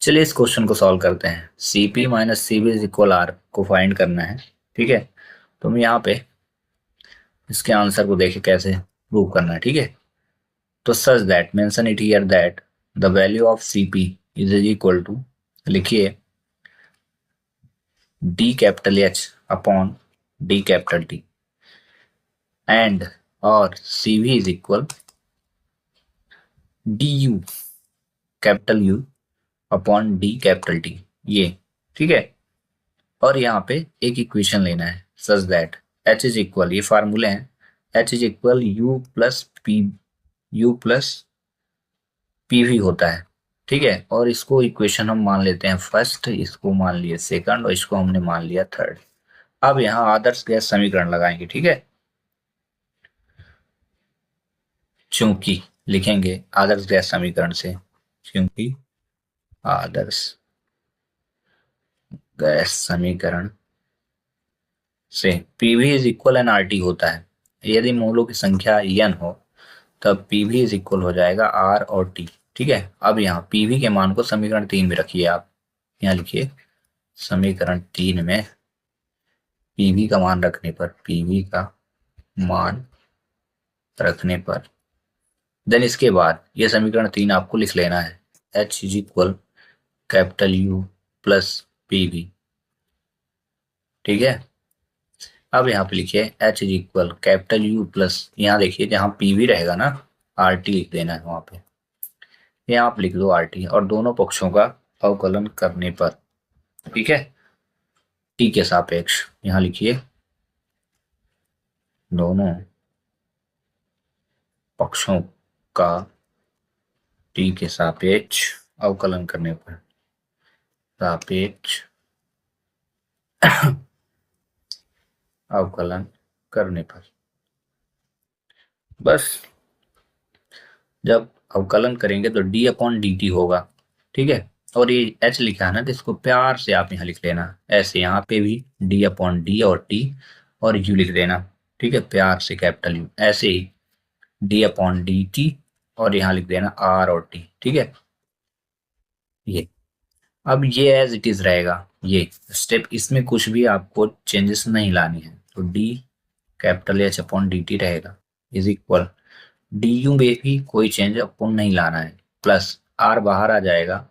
चलिए इस क्वेश्चन को सॉल्व करते हैं। Cp minus Cv is equal R को फाइंड करना है। ठीक है, तो हम यहाँ पे इसके आंसर को देखें कैसे प्रूव करना है। ठीक है, तो such that mention it here that the value of Cp is equal to, लिखिए, D capital H upon D capital T and और Cv is equal D U capital U upon D capital T. ये ठीक है, और यहाँ पे एक equation लेना है such that H is equal, ये फार्मूले हैं, H is equal you plus P V होता है। ठीक है, और इसको इक्वेशन हम मान लेते हैं फर्स्ट, इसको मान लिया सेकंड और इसको हमने मान लिया थर्ड। अब यहाँ आदर्श गैस समीकरण लगाएंगे। ठीक है, चूंकि लिखेंगे आदर्श गैस समीकरण से, क्योंकि आदर्श गैस समीकरण से PV is equal N R T होता है। यदि मोलों की संख्या एन हो तब पीवी इज इक्वल हो जाएगा आर और टी। ठीक है, अब यहाँ पीवी के मान को समीकरण 3 में रखिए। आप यहाँ लिखिए समीकरण 3 में पीवी का मान रखने पर, पीवी का मान रखने पर देन इसके बाद ये समीकरण 3 आपको लिख लेना है, H is equal capital you plus PV. ठीक है, अब यहाँ पे लिखिए H is equal capital you plus, यहाँ देखिए जहाँ पीवी रहेगा ना आर टी लिख देना है वहां पे, यहाँ आप लिख दो आर टी, और दोनों पक्षों का अवकलन करने पर, ठीक है, टी के सापेक्ष यहाँ लिखिए दोनों पक्षों का टी के सापेक्ष अवकलन करने पर, सापेक्ष अवकलन करने पर, बस जब अवकलन करेंगे तो डी अपॉन डी टी होगा। ठीक है, और ये एच लिखा है ना, तो इसको प्यार से आप यहाँ लिख लेना ऐसे, यहाँ पे भी डी अपॉन डी और टी और यू लिख देना। ठीक है, प्यार से कैपिटल यू, ऐसे ही डी अपॉन डी टी और यहाँ लिख देना आर और टी। ठीक है, ये अब ये एज इट इज रहेगा ये स्टेप, इसमें कुछ भी आपको चेंजेस नहीं लानी है। तो D capital H upon D T रहेगा इज इक्वल, डी यू में भी कोई चेंज आपको नहीं लाना है, प्लस आर बाहर आ जाएगा।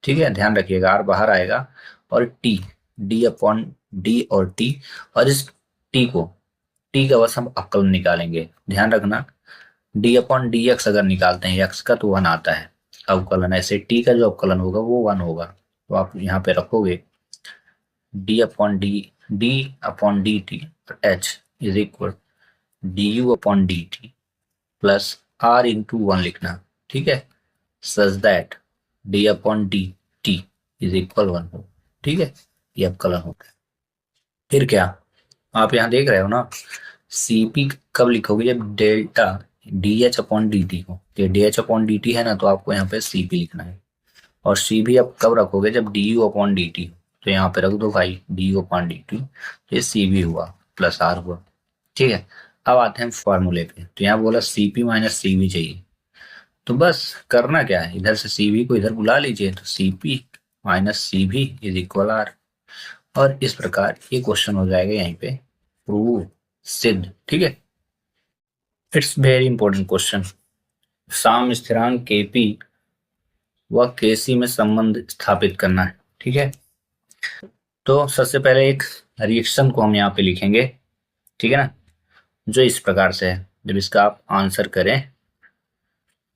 ठीक है, ध्यान रखिएगा आर बाहर आएगा, और टी, डी अपॉन डी और टी, और इस टी को, टी का बस हम अवकलन निकालेंगे। ध्यान रखना डी अपॉन डी एक्स अगर निकालते हैं एक्स का तो 1 आता है अवकलन, ऐसे टी का जो अवकलन होगा वो 1 होगा। तो आप यहाँ पे रखोगे D upon D T H is equal D U upon D T plus R into 1 लिखना। ठीक है, such that D upon D T is equal 1 हो। ठीक है, ये अवकलन होता है। फिर क्या आप यहाँ देख रहे हो ना, सीपी कब लिखोगे, जब delta D H upon D T हो, ये D H upon D T है ना, तो आपको यहाँ पे सीपी लिखना है। और सी भी आप कब रखोगे, जब D U upon D T, तो यहाँ पे रख दो भाई D U upon D T, तो ये सी भी हुआ प्लस आर हुआ। ठीक है, अब आते हैं फॉर्मूले पे। तो यहाँ बोला सी पी माइनस सी भी चाहिए, तो बस करना क्या है, इधर से सी भी को इधर बुला लीजिए, तो सी पी माइनस सी भी इज इक्वल आर, और इस प्रकार ये क्वेश्चन हो जाएगा यहीं पे प्रूव, सिद्ध। ठीक है, इट्स वेरी इंपॉर्टेंट क्वेश्चन। साम स्थिरांक के पी व के सी में संबंध स्थापित करना है। ठीक है, तो सबसे पहले एक रिएक्शन को हम यहाँ पे लिखेंगे। ठीक है ना, जो इस प्रकार से है, जब इसका आप आंसर करें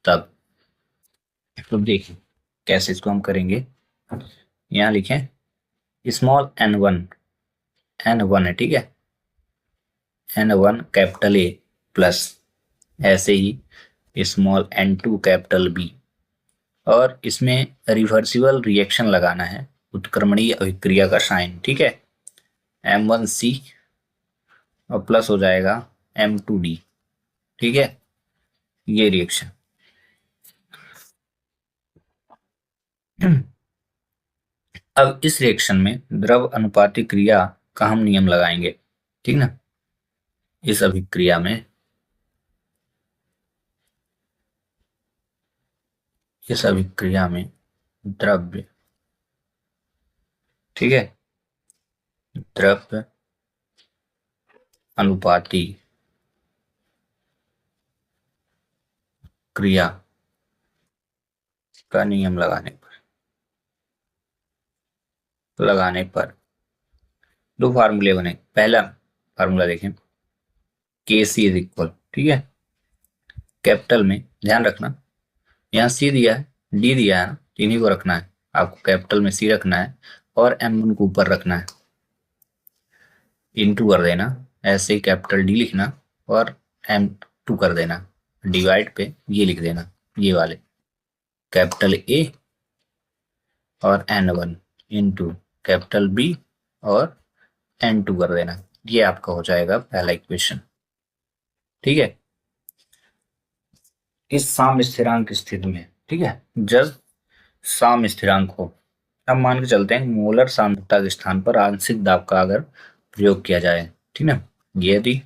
तब, तो देखिए कैसे इसको हम करेंगे। यहाँ लिखें स्मॉल n1 है। ठीक है, n1 कैपिटल ए प्लस ऐसे ही स्मॉल n2 कैपिटल बी, और इसमें रिवर्सिबल रिएक्शन लगाना है, उत्क्रमणीय अभिक्रिया का साइन। ठीक है, M1C और प्लस हो जाएगा M2D। ठीक है, ये रिएक्शन अब इस रिएक्शन में द्रव अनुपातिक क्रिया का हम नियम लगाएंगे। ठीक ना, इस अभिक्रिया में, द्रव्य ठीक है, द्रव्य अनुपाती क्रिया का नियम लगाने पर दो फार्मूले बने। पहला फार्मूला देखें, के सी इज इक्वल, ठीक है, कैपिटल में ध्यान रखना, यहाँ सी दिया है, डी दिया है ना, इन्हीं को रखना है आपको। कैपिटल में सी रखना है और M1 को ऊपर रखना है, इनटू कर देना, ऐसे ही कैपिटल डी लिखना और M2 कर देना, डिवाइड पे ये लिख देना, ये वाले कैपिटल ए और N1 इनटू कैपिटल बी और N2 कर देना। ये आपका हो जाएगा पहला इक्वेशन। ठीक है, इस साम स्थिरांक की स्थिति में, ठीक है, जब साम स्थिरांक हो, अब मान के चलते हैं मोलर सांद्रता के स्थान पर आंशिक दाब का अगर प्रयोग किया जाए, ठीक है, यदि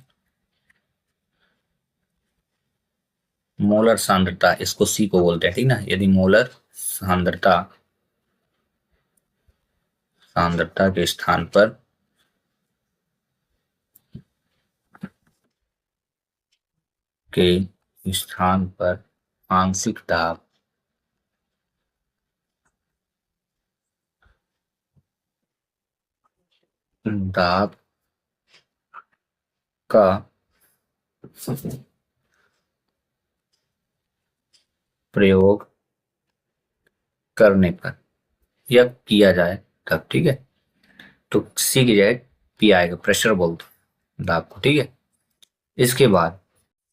मोलर सांद्रता, इसको सी को बोलते हैं, ठीक ना, यदि मोलर सांद्रता के स्थान पर आंशिक दाब का प्रयोग करने पर या किया जाए तब, ठीक है, तो सी की जगह पी आएगा, प्रेशर बोलते हैं दाब को, ठीक है। इसके बाद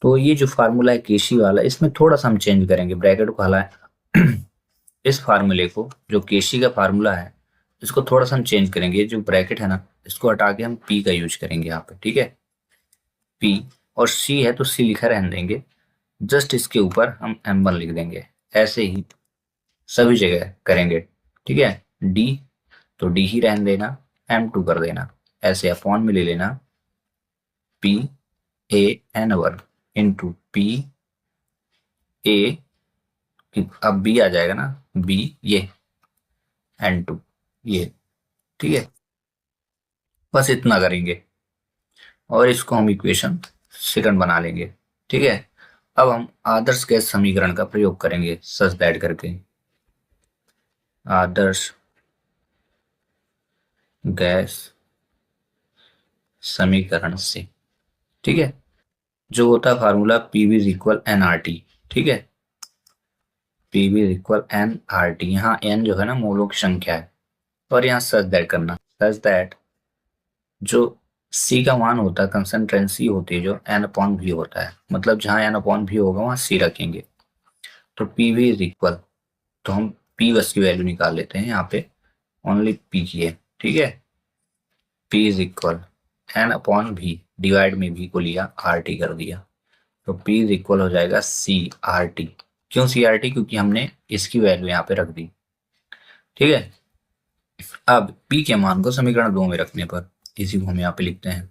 तो ये जो फार्मूला है केशी वाला, इसमें थोड़ा सा हम चेंज करेंगे, ब्रैकेट को हलाएं इस फार्मूले को, जो केशी का फार्मूला है, इसको थोड़ा सा हम चेंज करेंगे, जो ब्रैकेट है ना, इसको हटा के हम पी का यूज करेंगे यहाँ पे, ठीक है, पी, और सी है तो सी लिखा रहने देंगे, जस्ट इसके ऊपर हम M1 लिख देंगे, ऐसे ही सभी जगह करेंगे, ठीक है। डी तो डी ही रहने देना, M2 कर देना, ऐसे अपॉन में ले लेना, P A N1 into P A, अब बी आ जाएगा ना, बी ये N2 ये, ठीक है, बस इतना करेंगे और इसको हम इक्वेशन सेकंड बना लेंगे, ठीक है। अब हम आदर्श गैस समीकरण का प्रयोग करेंगे सच दैट करके, आदर्श गैस समीकरण से, ठीक है, जो होता है formula PV is equal NRT, ठीक है, पीवी इज इक्वल एनआरटी, यहाँ एन जो है ना मोलों की संख्या है, और यहाँ सच दैट करना, सच दैट जो सी का मान होता है, कंसंट्रेंसी होती है जो एन अपॉन वी होता है, मतलब जहां एन अपॉन वी होगा वहां सी रखेंगे, तो पीवी इज इक्वल, तो हम पी बस की वैल्यू निकाल लेते हैं यहाँ पे, ओनली पी की है, ठीक है, P is equal N upon V, divide में वी को लिया, आर टी कर दिया, तो पी इज इक्वल हो जाएगा सी आर टी। क्यों सी आर टी? क्योंकि हमने इसकी वैल्यू यहाँ पे रख दी, ठीक है। अब पी के मान को समीकरण 2 में रखने पर, इसी को हम यहाँ पे लिखते हैं,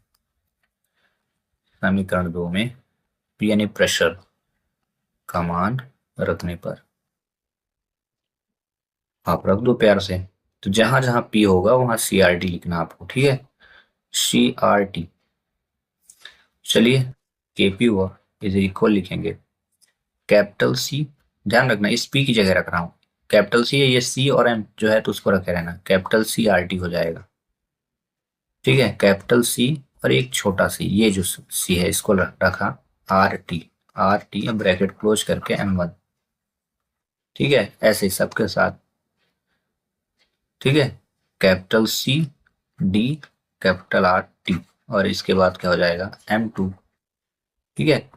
समीकरण 2 में पी यानी प्रेशर का मान रखने पर आप रख दो प्यार से, तो जहां जहां पी होगा वहां सी आर टी लिखना आपको, ठीक है, सी आर टी। चलिए केपी हुआ इज इक्वल लिखेंगे, कैपिटल सी, ध्यान रखना इस पी की जगह रख रहा हूं, कैपिटल सी है, ये सी और एम जो है तो उसको रखे रहना, कैपिटल सी आर टी हो जाएगा, ठीक है, कैपिटल सी और एक छोटा सी, ये जो सी है इसको रखा R T, R T bracket close करके M1, ठीक है, ऐसे सबके साथ, ठीक है, capital C D capital R T, और इसके बाद क्या हो जाएगा M2, ठीक है,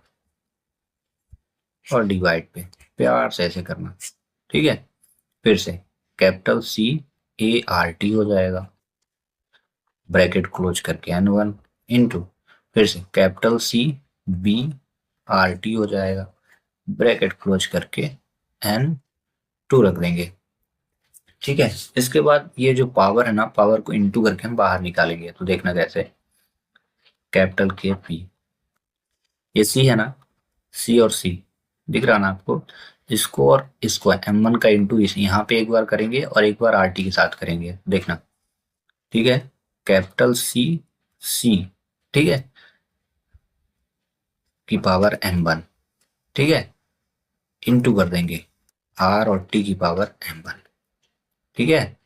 और डिवाइड पे प्यार से ऐसे करना, ठीक है, फिर से capital C A R T हो जाएगा, ब्रैकेट क्लोज करके N1 इंटू, फिर से capital C B R T हो जाएगा, ब्रैकेट क्लोज करके N2 रख देंगे, ठीक है। इसके बाद ये जो पावर है ना, पावर को इंटू करके हम बाहर निकालेंगे, तो देखना कैसे, कैपिटल के पी, ये सी है ना, सी और सी दिख रहा ना आपको, इसको और इसको M1 का इंटू यहाँ पे एक बार करेंगे और एक बार आर टी के साथ करेंगे, देखना ठीक है, कैपिटल सी सी, ठीक है, की पावर m1, ठीक है, इंटू कर देंगे आर और टी की पावर m1, ठीक है।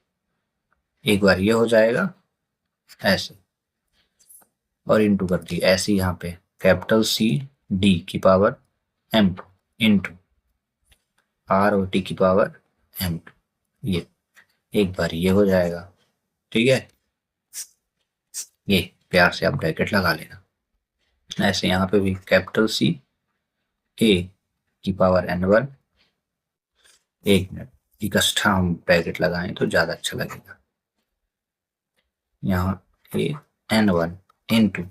एक बार ये हो जाएगा ऐसे, और इंटू कर दी ऐसे यहाँ पे कैपिटल सी डी की पावर m2 इंटू आर और टी की पावर m2, ये एक बार ये हो जाएगा, ठीक है। ये प्यार से आप ब्रैकेट लगा लेना। ऐसे यहाँ पे भी कैपिटल सी ए की पावर n1, एक मिनट इकट्ठा हम ब्रैकेट लगाएं तो ज्यादा अच्छा लगेगा। यहाँ ए n1 इंटू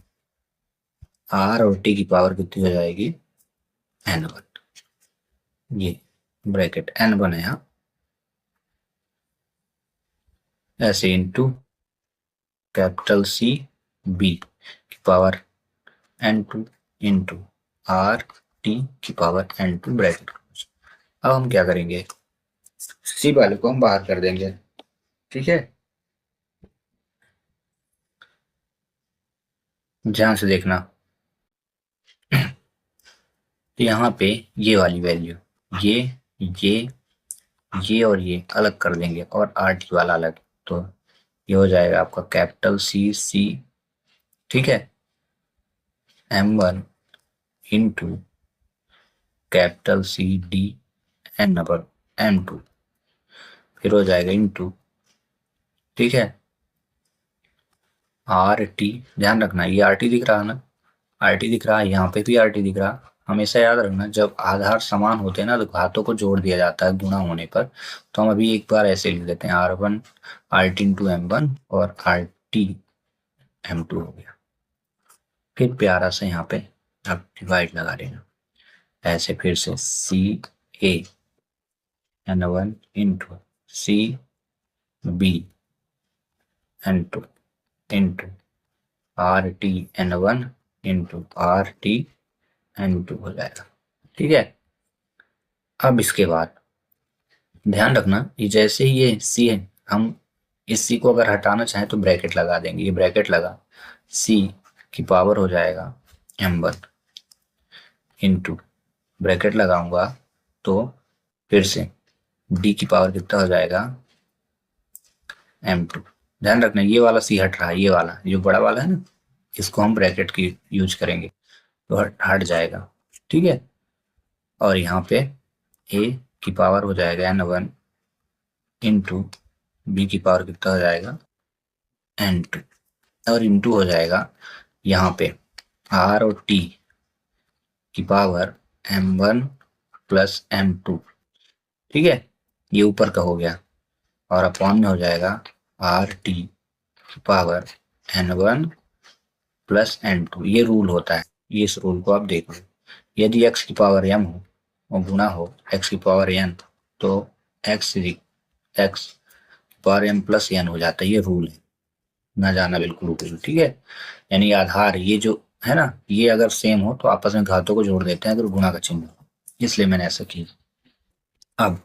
आर और टी की पावर कितनी हो जाएगी n1, ये ब्रैकेट n1 है यहाँ, ऐसे इंटू कैपिटल सी बी की power n2 into R T की पावर n2 ब्रैकेट। अब हम क्या करेंगे, सी वाले को हम बाहर कर देंगे, ठीक है। ध्यान से देखना, तो यहाँ पे ये वाली वैल्यू, ये ये और ये अलग कर देंगे और आर टी वाला अलग, तो ये हो जाएगा आपका कैपिटल सी सी, ठीक है, m1 into capital C D N number m2, फिर हो जाएगा इंटू, ठीक है, आर टी, ध्यान रखना ये आर टी दिख रहा है ना, आर टी दिख रहा है, यहाँ पे भी आर टी दिख रहा। हमेशा याद रखना जब आधार समान होते हैं ना तो घातों को जोड़ दिया जाता है गुणा होने पर। तो हम अभी एक बार ऐसे लिख देते हैं r1 R T into m1 और आर टी m2 हो गया। फिर प्यारा से यहाँ पे अब डिवाइड लगा लेना, ऐसे फिर से C A n1 into C B n2 into R T n1 into R T n2 हो जाएगा, ठीक है। अब इसके बाद ध्यान रखना ये जैसे ही ये सी है, हम इस सी को अगर हटाना चाहें तो ब्रैकेट लगा देंगे, ये ब्रैकेट लगा, सी की पावर हो जाएगा m1 इंटू ब्रैकेट लगाऊंगा तो फिर से डी की पावर कितना हो जाएगा m2। ध्यान रखना ये वाला सी हट रहा है, ये वाला जो बड़ा वाला है ना, इसको हम ब्रैकेट की यूज करेंगे तो हट जाएगा, ठीक है। और यहाँ पे ए की पावर हो जाएगा n1 इंटू बी की पावर कितना हो जाएगा n2, और इंटू हो जाएगा यहाँ पे आर और टी की पावर m1 प्लस m2, ठीक है, ये ऊपर का हो गया, और अपॉन में हो जाएगा आर टी की पावर n1 प्लस n2। ये रूल होता है, ये इस रूल को आप देख लो, यदि x की पावर m हो और गुणा हो x की पावर n तो x की पावर m प्लस n हो जाता है, ये रूल है, ना जाना बिल्कुल, ठीक है। यानी आधार ये जो है ना, ये अगर सेम हो तो आपस में घातों को जोड़ देते हैं अगर गुणा का चिन्ह हो, इसलिए मैंने ऐसा किया। अब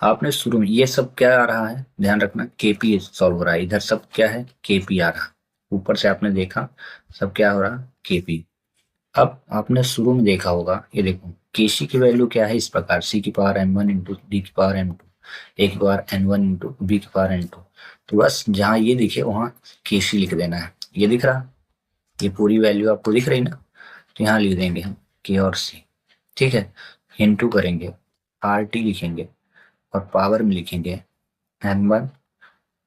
आपने शुरू में ये सब क्या आ रहा है, ध्यान रखना केपी सॉल्व हो रहा है, इधर सब क्या है केपी आ रहा, ऊपर से आपने देखा सब क्या हो रहा केपी। अब आपने शुरू में देखा होगा, ये देखो केसी की वैल्यू क्या है इस प्रकार, सी की पावर m1 इंटू डी की पावर m2, ए की पावर n1 इंटू बी की पावर n2। तो बस जहां ये दिखे वहां केसी लिख देना है, ये दिख रहा, ये पूरी वैल्यू आपको दिख रही ना, तो यहाँ लिख देंगे हम के और सी, ठीक है, इंटू करेंगे आर टी लिखेंगे और पावर में लिखेंगे n1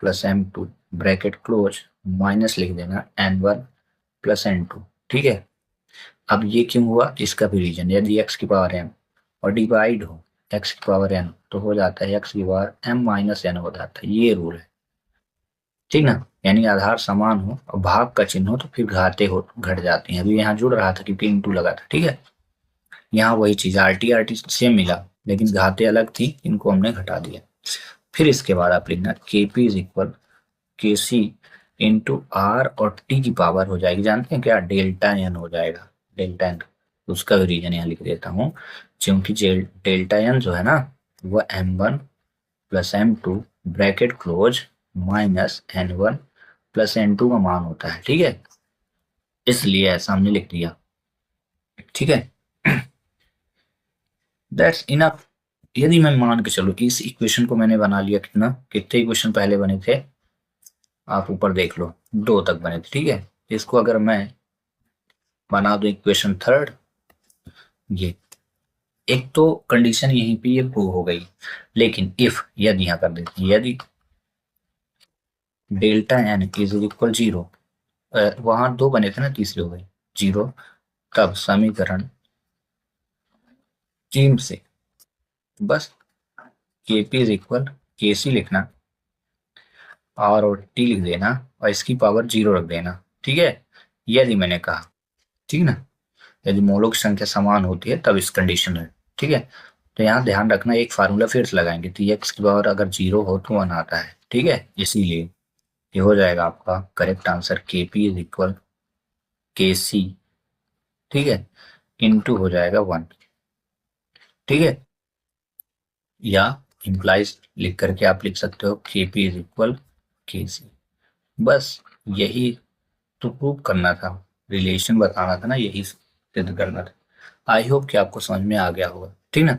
plus m2 bracket close, minus लिख देना n1 प्लस n2, ठीक है। अब ये क्यों हुआ इसका भी रीजन, यदि x की पावर m और डिवाइड हो x की पावर n तो हो जाता है x की पावर m माइनस n हो जाता है, ये रूल है, ठीक ना। यानी आधार समान हो और भाग का चिन्ह हो तो फिर घाते हो घट जाती हैं, अभी यहाँ जुड़ रहा था क्योंकि इंटू लगा था, ठीक है। यहाँ वही चीज आर टी सेम मिला लेकिन घाते अलग थी, इनको हमने घटा दिया। फिर इसके बाद आप लिखना के पी इज इक्वल के सी इंटू आर और टी की पावर हो जाएगी, जानते हैं क्या डेल्टा एन हो जाएगा, डेल्टा एन, उसका भी रीजन यहाँ लिख देता हूँ, क्योंकि डेल्टा एन जो है ना वो m1 plus m2 bracket close minus n1 plus n2 का मान होता है, ठीक है, इसलिए ऐसा हमने लिख दिया, ठीक है। That's enough. यदि मैं मान के चलो इस इक्वेशन को मैंने बना लिया, कितने इक्वेशन पहले बने थे, आप ऊपर देख लो, 2 तक बने थे, ठीक है। इसको अगर मैं बना दूं इक्वेशन थर्ड, ये एक तो कंडीशन यहीं पे ये प्रूव हो गई, लेकिन इफ, यदि यहां कर देते हैं, यदि डेल्टा एन इज इक्वल 0, वहां 2 बने थे ना, तीसरे हो गए 0, तब समीकरण 3 से बस के पी इज इक्वल के सी लिखना, आर और टी लिख देना, और इसकी पावर 0 रख देना, ठीक है। यदि मैंने कहा, ठीक ना, यदि मोलों की संख्या समान होती है तब इस कंडीशन में, ठीक है। तो यहाँ ध्यान रखना, एक फार्मूला फिर से लगाएंगे, तो एक्स की पावर अगर 0 हो तो 1 आता है, ठीक है। इसीलिए ये हो जाएगा आपका करेक्ट आंसर, के पी इज इक्वल के सी, ठीक है, इनटू हो जाएगा 1, ठीक है। या इम्प्लाइज लिख करके आप लिख सकते हो के पी इज इक्वल के सी। बस यही तो प्रूव करना था, रिलेशन बताना था ना, यही सिद्ध करना था। आई होप कि आपको समझ में आ गया होगा, ठीक ना।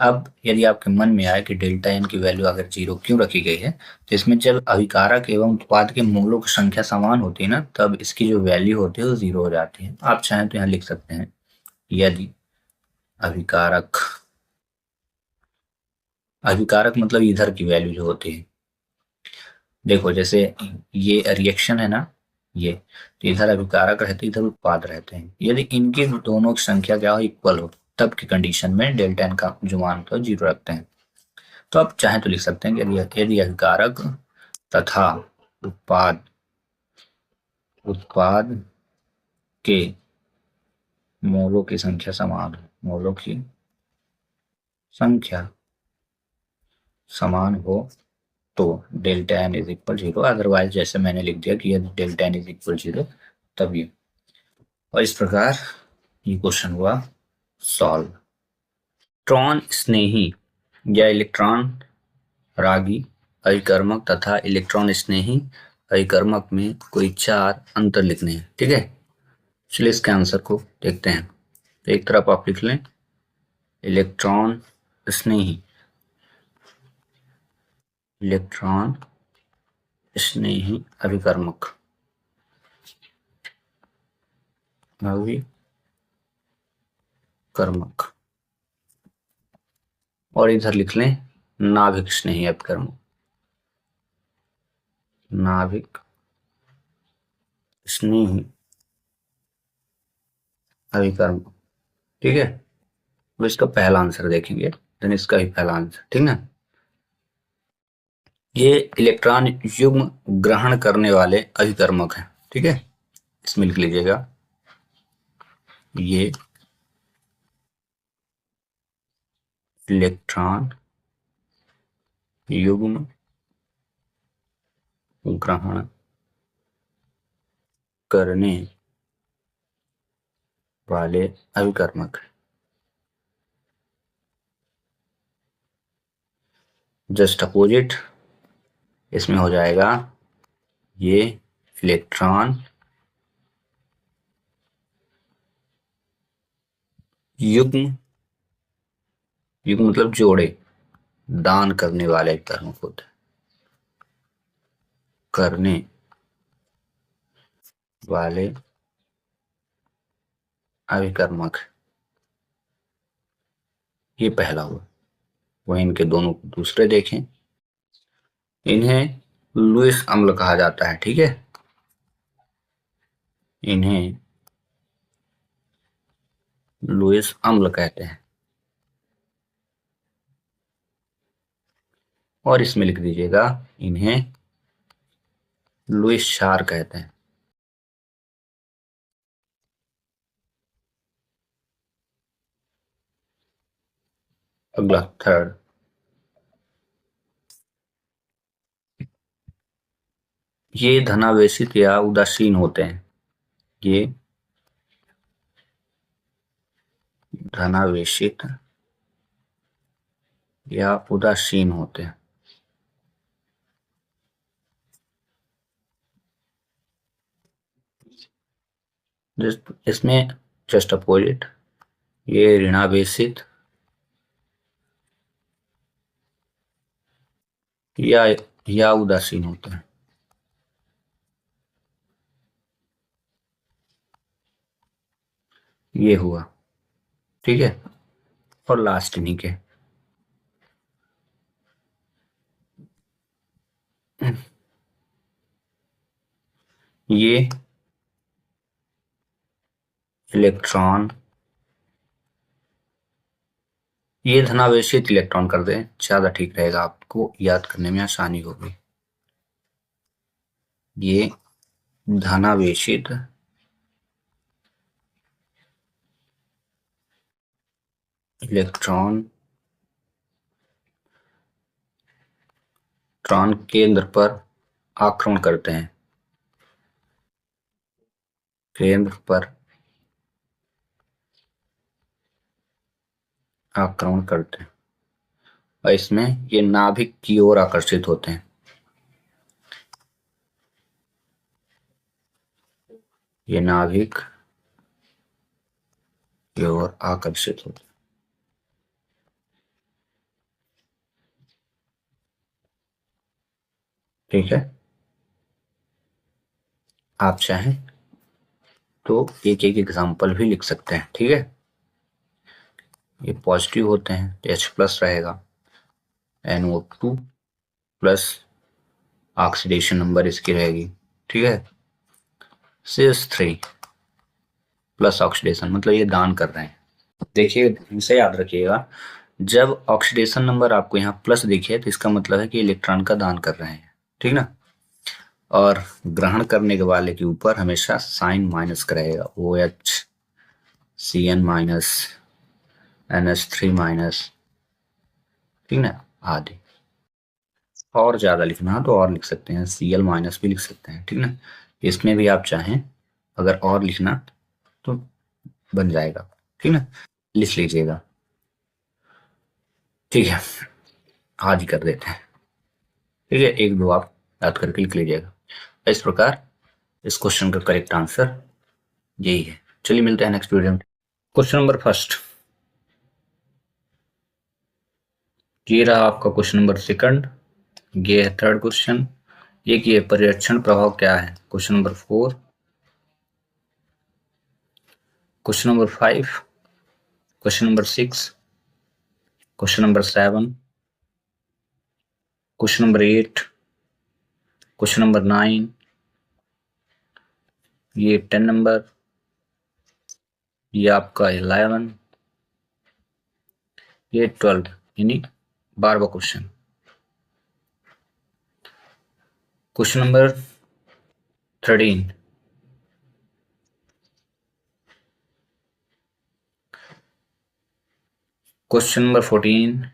अब यदि आपके मन में आए कि डेल्टा एन की वैल्यू अगर 0 क्यों रखी गई है, तो इसमें जब अभिकारक एवं उत्पाद के मोलों की संख्या समान होती है ना, तब इसकी जो वैल्यू होती है वो 0 हो जाती है। आप चाहें तो यहाँ लिख सकते हैं, यदि अभिकारक, अभिकारक मतलब इधर की वैल्यू जो होती है, देखो जैसे ये रिएक्शन है ना, ये तो इधर अभिकारक रहते, इधर उत्पाद रहते हैं, यदि इनकी दोनों की संख्या क्या हो, इक्वल हो, तब की कंडीशन में डेल्टा एन का जो मान होता है 0 रखते हैं। तो आप चाहें तो लिख सकते हैं कि यदि अभिकारक तथा उत्पाद उत्पाद के मोलों की संख्या समान हो, मोलों की संख्या समान हो तो delta N is equal 0, otherwise जैसे मैंने लिख दिया कि यदि डेल्टा एन इज इक्वल 0 तब ये, और इस प्रकार ये क्वेश्चन हुआ सॉल्व। इलेक्ट्रॉन स्नेही या इलेक्ट्रॉन रागी अभिकर्मक तथा इलेक्ट्रॉन स्नेही अभिकर्मक में कोई 4 अंतर लिखने हैं, ठीक है। चलिए इसके आंसर को देखते हैं। तो एक तरफ आप लिख लें इलेक्ट्रॉन स्नेही, इलेक्ट्रॉन स्नेही अभिकर्मक, अभिकर्मक, और इधर लिख लें नाभिक स्नेही अभिकर्मक, नाभिक स्नेही अभिकर्मक, ठीक है। तो इसका पहला आंसर देखेंगे, देन इसका ही पहला आंसर, ठीक ना। ये इलेक्ट्रॉन युग्म ग्रहण करने वाले अभिकर्मक हैं, ठीक है, इसमें लिख लीजिएगा, ये इलेक्ट्रॉन युग्म ग्रहण करने वाले अभिकर्मक। जस्ट अपोजिट इसमें हो जाएगा, ये इलेक्ट्रॉन युग्म, युग्म मतलब जोड़े, दान करने वाले अभिकर्मक होते हैं, करने वाले अभिकर्मक, ये पहला हुआ। वही इनके दोनों दूसरे देखें, इन्हें लुईस अम्ल कहा जाता है, ठीक है, इन्हें लुईस अम्ल कहते हैं, और इसमें लिख दीजिएगा इन्हें लुईस क्षार कहते हैं। अगला थर्ड, ये धनावेशित या उदासीन होते हैं, ये धनावेशित या उदासीन होते हैं, इसमें जस्ट अपोजिट, ये ऋणावेशित या उदासीन होता है। ये हुआ, ठीक है। और लास्ट इन्हीं के ये इलेक्ट्रॉन, ये धनावेशित इलेक्ट्रॉन कर दें, ज्यादा ठीक रहेगा, आपको याद करने में आसानी होगी। ये धनावेशित इलेक्ट्रॉन केंद्र पर आक्रमण करते हैं, केंद्र पर आक्रमण करते हैं, और इसमें ये नाभिक की ओर आकर्षित होते हैं। ये नाभिक की ओर आकर्षित होते हैं, ठीक है। आप चाहें तो एक एक एग्जाम्पल भी लिख सकते हैं, ठीक है। ये पॉजिटिव होते हैं तो H प्लस रहेगा, NO2 प्लस, ऑक्सीडेशन नंबर इसकी रहेगी, ठीक है। CH3 प्लस ऑक्सीडेशन, मतलब ये दान कर रहे हैं। देखिए, इसे याद रखिएगा, जब ऑक्सीडेशन नंबर आपको यहाँ प्लस दिखे तो इसका मतलब है कि इलेक्ट्रॉन का दान कर रहे हैं, ठीक ना। और ग्रहण करने के वाले के ऊपर हमेशा साइन माइनस का रहेगा, OH, CN minus, NH3 minus, ठीक ना, आदि। और ज्यादा लिखना है तो और लिख सकते हैं, Cl माइनस भी लिख सकते हैं, ठीक ना। इसमें भी आप चाहें अगर और लिखना तो बन जाएगा, ठीक ना, लिख लीजिएगा, ठीक है। आज ही कर देते हैं, ठीक है। एक दो आप याद करके लिख लीजिएगा। इस प्रकार इस क्वेश्चन का करेक्ट आंसर यही है। चलिए मिलते हैं नेक्स्ट वीडियो में। क्वेश्चन नंबर फर्स्ट, ये रहा आपका क्वेश्चन नंबर सेकंड, ये है थर्ड क्वेश्चन। एक ये परिरक्षण प्रभाव क्या है, question number 4। Question number 5, question number 6, question number 7, question number 8, question number 9, ये 10 नंबर, ये आपका 11, ये 12, यानी 12वां question. Question number 13, question number 14,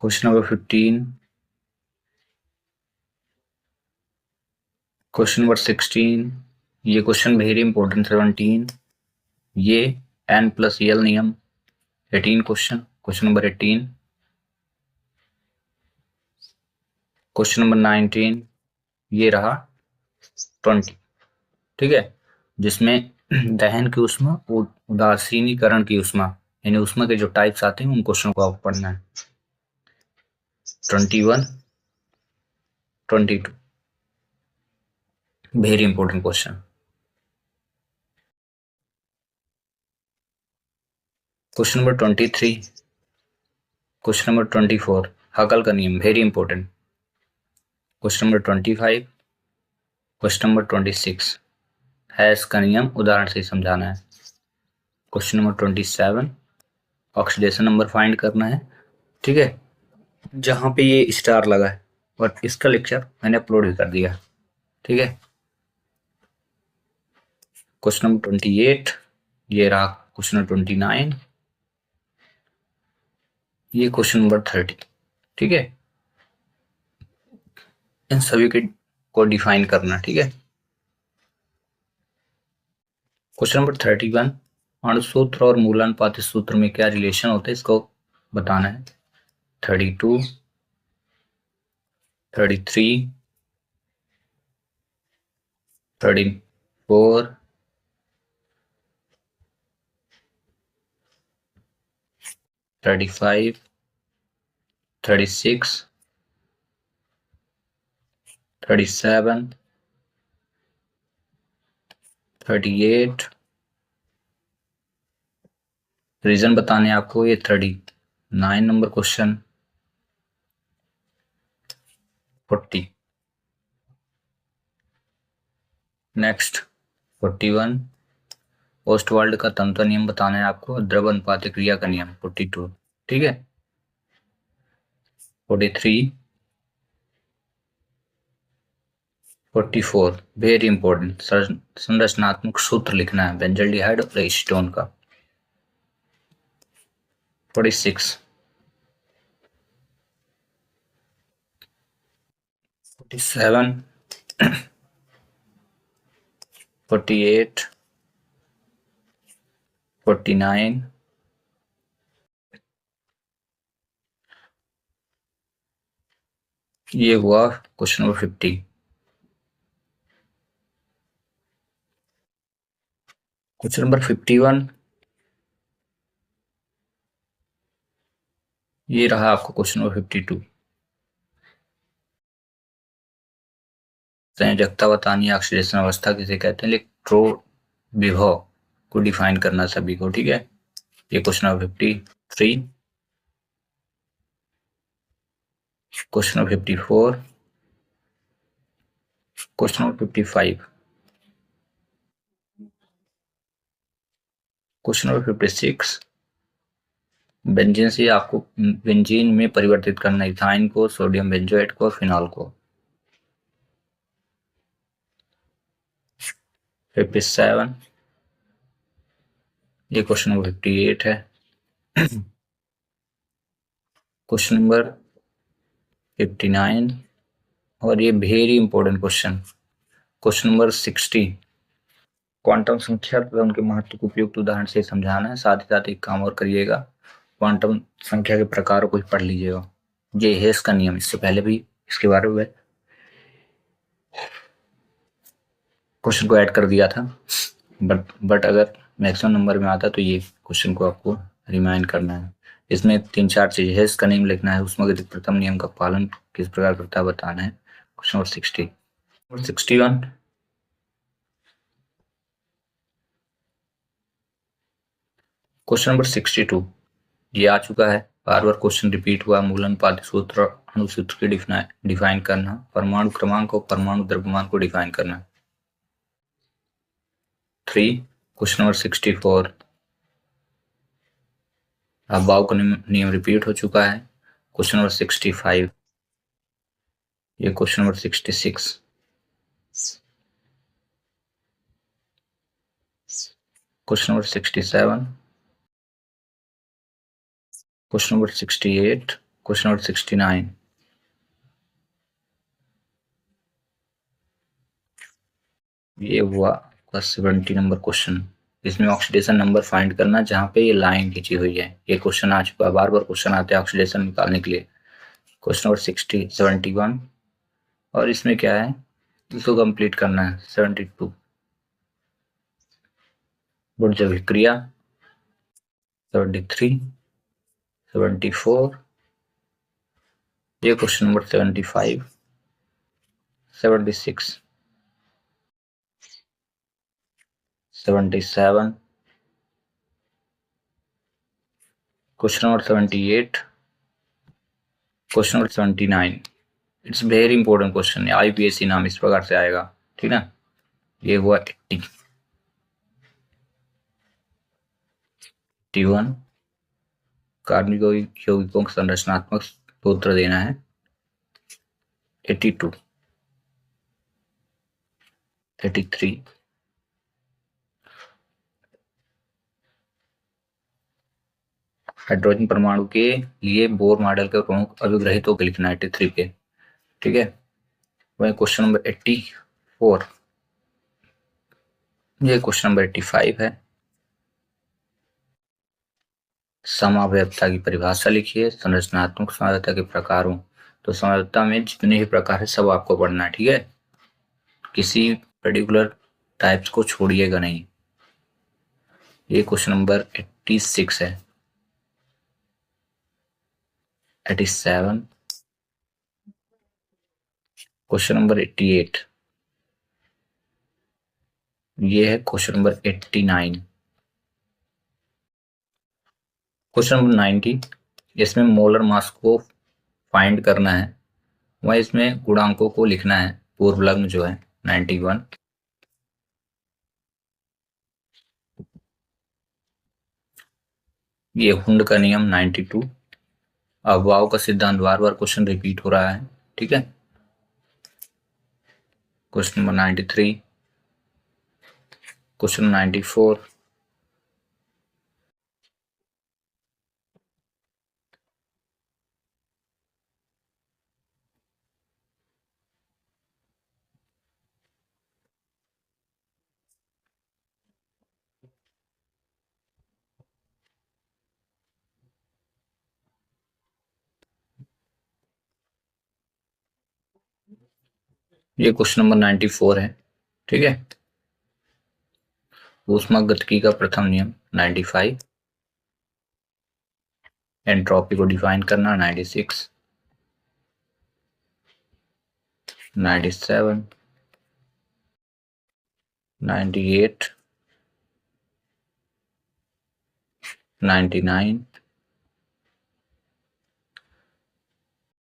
question number 15, question number 16, ये क्वेश्चन वेरी इंपॉर्टेंट 17, ये N+L नियम 18 question, question number 18, question number 19, ये रहा 20, ठीक है। जिसमें दहन की उष्मा और उदासीनीकरण की उष्मा, यानी उष्मा के जो टाइप्स आते हैं उन क्वेश्चन को आपको पढ़ना है। 21, 22, very important question. Question number 23, question number 24, हकल का नियम very important. Question number 25, question number 26, hash का नियम उदाहरण से समझाना है। Question number 27, oxidation number find करना है, ठीक है। जहां पे ये स्टार लगा है, और इसका लेक्चर मैंने अपलोड भी कर दिया, ठीक है। क्वेश्चन नंबर 28, ये रहा क्वेश्चन नंबर 29, ये क्वेश्चन नंबर 30, ठीक है। इन सभी के को डिफाइन करना, ठीक है। क्वेश्चन नंबर 31, अणुसूत्र और मूलानुपाती सूत्र में क्या रिलेशन होता है, इसको बताना है। 32, 33, 34, 35, 36, 37, 38, रीजन बताने आपको, ये 39 नंबर क्वेश्चन, 40, नेक्स्ट 41, ओस्टवाल्ड का तंत्र नियम बताना है आपको, द्रव अनुपात क्रिया का नियम 42, ठीक है। 43, 44 वेरी इंपॉर्टेंट, संरचनात्मक सूत्र लिखना है बेंजल्डिहाइड और एसीटोन का। 46, 47, 48, 49, ये हुआ क्वेश्चन नंबर 50। क्वेश्चन नंबर 51, ये रहा आपको क्वेश्चन नंबर 52। संयोजकता बतानी, ऑक्सीडेशन अवस्था किसे कहते हैं, इलेक्ट्रो विभव को डिफाइन करना सभी को, ठीक है। ये question number 53, question number 54, question number 55, question number 56, benzene से आपको बेंजीन में परिवर्तित करना, इथाइन को, सोडियम बेंजोएट को, फिनॉल को। 57, ये क्वेश्चन नंबर 58 है। क्वेश्चन नंबर 59, और ये very important question, question number 60, quantum संख्या तथा उनके महत्व को उपयुक्त उदाहरण से समझाना है। साथ ही साथ एक काम और करिएगा, क्वांटम संख्या के प्रकारों को पढ़ लीजिएगा। ये हेस का नियम, इससे पहले भी इसके बारे में क्वेश्चन को ऐड कर दिया था, बट अगर मैक्सिमम नंबर में आता तो ये क्वेश्चन को आपको रिमाइंड करना है। इसमें 3-4 चीज, हेस का नियम लिखना है, उष्मागतिक प्रथम नियम का पालन किस प्रकार करता है बताना है। क्वेश्चन नंबर 60, 61, क्वेश्चन नंबर 62, ये आ चुका है, बार बार क्वेश्चन रिपीट हुआ। मूल अनुपात सूत्र, अणुसूत्र की डिफाइन करना, परमाणु क्रमांक और परमाणु द्रव्यमान को डिफाइन करना। 3, क्वेश्चन नंबर 64, अभाव का नियम रिपीट हो चुका है। क्वेश्चन नंबर 65, ये question number 66, question number 67, question number 68, question number 69, ये हुआ आपका 70 नंबर क्वेश्चन। इसमें ऑक्सीडेशन नंबर फाइंड करना जहां पे ये लाइन खींची हुई है। ये क्वेश्चन आ चुका है, बार बार क्वेश्चन आते हैं ऑक्सीडेशन निकालने के लिए। क्वेश्चन नंबर 71, और इसमें क्या है, इसको कंप्लीट करना है। 72, बुर्ज अभिक्रिया। 73, 74, ये question number 75, 76, 77, question number 78, question number 79। It's very important question है, आईपीएससी नाम इस प्रकार से आएगा, ठीक ना। ये हुआ 80, 81, कार्बनिक यौगिकों का संरचनात्मक सूत्र देना है। 82, 83, हाइड्रोजन परमाणु के लिए बोर मॉडल के प्रमुख अभिग्रहितों को लिखना है 83 पे, ठीक है। वही क्वेश्चन नंबर 84, ये क्वेश्चन नंबर 85 है। समावयवता की परिभाषा लिखिए, संरचनात्मक समावयवता के प्रकारों। तो समावयवता में जितने भी प्रकार है सब आपको पढ़ना है, ठीक है। किसी पर्टिकुलर टाइप्स को छोड़िएगा नहीं। ये क्वेश्चन नंबर 86 है। 87, क्वेश्चन नंबर 88, ये है क्वेश्चन नंबर 89, क्वेश्चन नंबर 90, इसमें मोलर मास को फाइंड करना है, वह इसमें गुणांकों को लिखना है, पूर्व लग्न जो है 91, ये हुंड का नियम 92, अफवाहों का सिद्धांत, बार बार क्वेश्चन रिपीट हो रहा है, ठीक है। क्वेश्चन नंबर 93, क्वेश्चन 94, ये क्वेश्चन नंबर 94 है, ठीक है। ऊष्मागतिकी का प्रथम नियम 95, एंट्रोपी को डिफाइन करना 96, 97, 98, 99,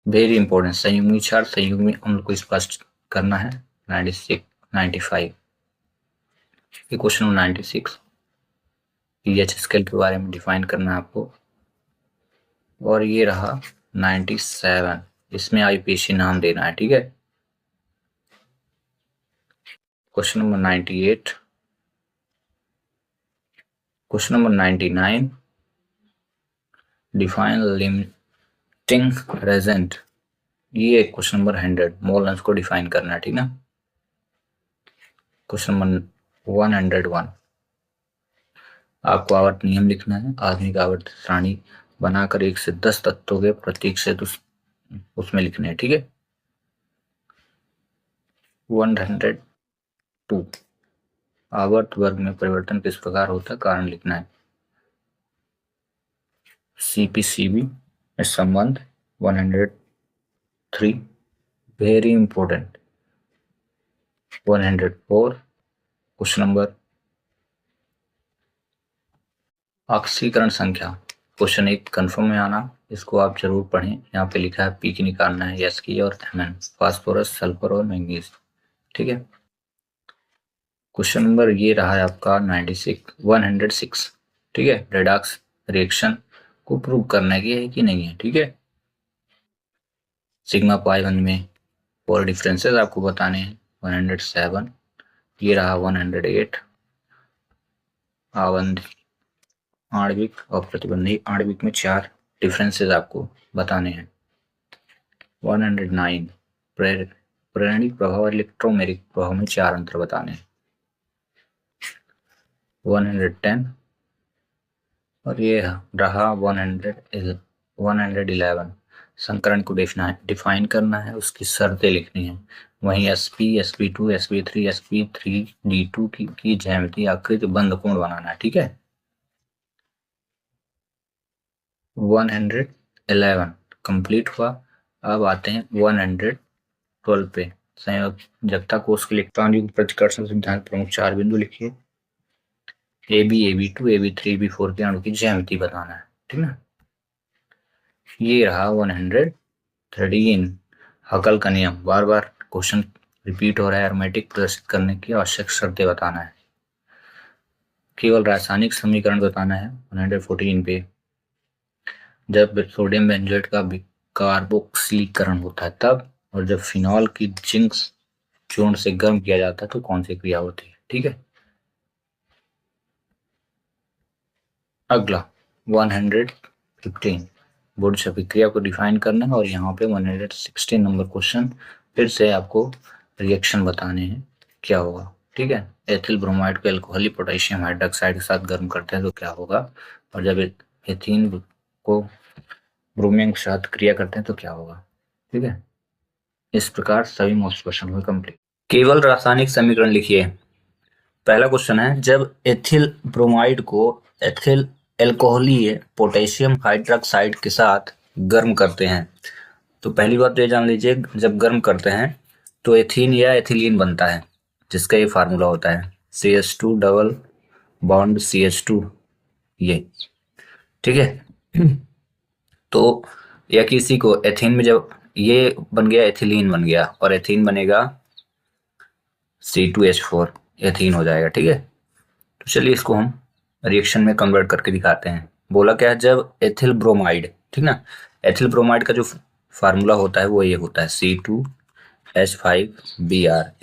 वेरी इंपॉर्टेंट, संयुग्मी क्षार संयुग्मी अम्ल को स्पष्ट करना है 96, 95, ये क्वेश्चन नंबर 96, पीएच स्केल के बारे में डिफाइन करना है आपको, और ये रहा 97, इसमें आईपीसी नाम देना है, ठीक है। Question number 98, question number 99, define limiting reagent, ये क्वेश्चन नंबर 100, मोल अंश को डिफाइन करना है, ठीक ना। क्वेश्चन नंबर 101, आपको आवर्त नियम लिखना है, आधुनिक आवर्त सारणी बनाकर 1 से 10 तत्वों के प्रतीक से उसमें लिखने हैं, ठीक है। 102, आवर्त वर्ग में परिवर्तन किस प्रकार होता है, कारण लिखना है। सीपीसीबी में संबंध 103, वेरी इंपॉर्टेंट। 104, क्वेश्चन नंबर, ऑक्सीकरण संख्या, क्वेश्चन 1 कंफर्म में आना, इसको आप जरूर पढ़ें, यहाँ पे लिखा है पी की निकालना है, एस की और एमएन, फास्फोरस, सल्फर और मैंगनीज, ठीक है। क्वेश्चन नंबर ये रहा है आपका 106, ठीक है। रेडॉक्स रिएक्शन को प्रूव करना है कि नहीं है, ठीक है। सिग्मा पाई वन में 4 डिफरेंसेस आपको बताने हैं, 107, ये रहा 108, आवंधी आणविक और प्रतिबंधी आणविक में 4 डिफरेंसेस आपको बताने हैं। 109, प्रेरणिक प्रभाव और इलेक्ट्रोमेरिक प्रभाव में 4 अंतर बताने हैं। 110, और ये रहा 111, संकरण को डिफाइन करना है, उसकी शर्तें लिखनी है। वहीं sp, sp2, sp3, sp3d2 की ज्यामिति आकृति बंद कोण बनाना है, ठीक है। 111 कंप्लीट हुआ। अब आते हैं 112 पे, संयोजकता कोष के इलेक्ट्रॉन युग्म प्रतिकर्षण सिद्धांत प्रमुख 4 बिंदु लिखिए। AB, AB2, AB3, AB4 के अणु की ज्यामिति बताना है, ठीक है। ये रहा 113, हकल का नियम, बार बार क्वेश्चन रिपीट हो रहा है, एरोमेटिक प्रदर्शित करने की आवश्यक शर्तें बताना है। केवल रासायनिक समीकरण बताना है 114 पे, जब सोडियम बेंजोएट का कार्बोक्सिलीकरण होता है तब, और जब फिनॉल की जिंक चूर्ण से गर्म किया जाता है तो कौन सी क्रिया होती है, ठीक है। अगला 115, बुर्ज अभिक्रिया को डिफाइन करना है, और यहाँ पे 116 नंबर क्वेश्चन फिर से आपको रिएक्शन बताने हैं क्या होगा, ठीक है। एथिल ब्रोमाइड को अल्कोहली पोटेशियम हाइड्रोक्साइड के साथ गर्म करते हैं तो क्या होगा, और जब एथीन को ब्रोमियम के साथ क्रिया करते हैं तो क्या होगा, ठीक है। इस प्रकार सभी मोस्ट क्वेश्चन हुए कंप्लीट। केवल रासायनिक समीकरण लिखिए। पहला क्वेश्चन है, जब एथिल ब्रोमाइड को एथिल अल्कोहलीय पोटेशियम हाइड्रोक्साइड के साथ गर्म करते हैं तो पहली बात तो ये जान लीजिए, जब गर्म करते हैं तो एथीन या एथिलीन बनता है, जिसका ये फार्मूला होता है CH2 डबल बॉन्ड CH2, ये ठीक है। तो या किसी को एथीन में जब ये बन गया, एथिलीन बन गया और एथीन बनेगा C2H4, एथीन हो जाएगा, ठीक है। तो चलिए इसको हम रिएक्शन में कन्वर्ट करके दिखाते हैं। बोला क्या है, जब एथिल ब्रोमाइड, ठीक ना, एथिल ब्रोमाइड का जो फार्मूला होता है वो ये होता है C2H5Br,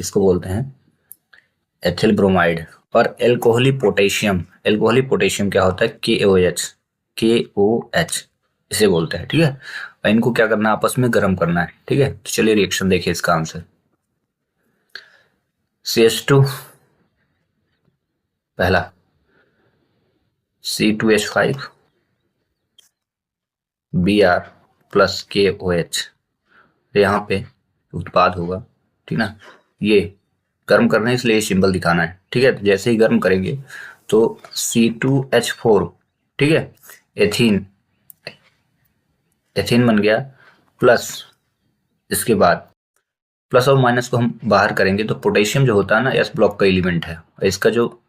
इसको बोलते हैं एथिल ब्रोमाइड। और एल्कोहली पोटेशियम, एल्कोहली पोटेशियम क्या होता है, KOH, KOH इसे बोलते हैं, ठीक है। और इनको क्या करना है, आपस में गर्म करना है, ठीक है। तो चलिए रिएक्शन देखिए इसका आंसर। CH2 पहला, C2H5 Br प्लस KOH, यहाँ पे उत्पाद होगा, ठीक ना। ये गर्म करना है इसलिए सिंबल दिखाना है, ठीक है। तो जैसे ही गर्म करेंगे तो C2H4, ठीक है, एथीन, एथीन बन गया, प्लस इसके बाद प्लस और माइनस को हम बाहर करेंगे तो पोटेशियम जो होता है ना, S ब्लॉक का एलिमेंट है, इसका जो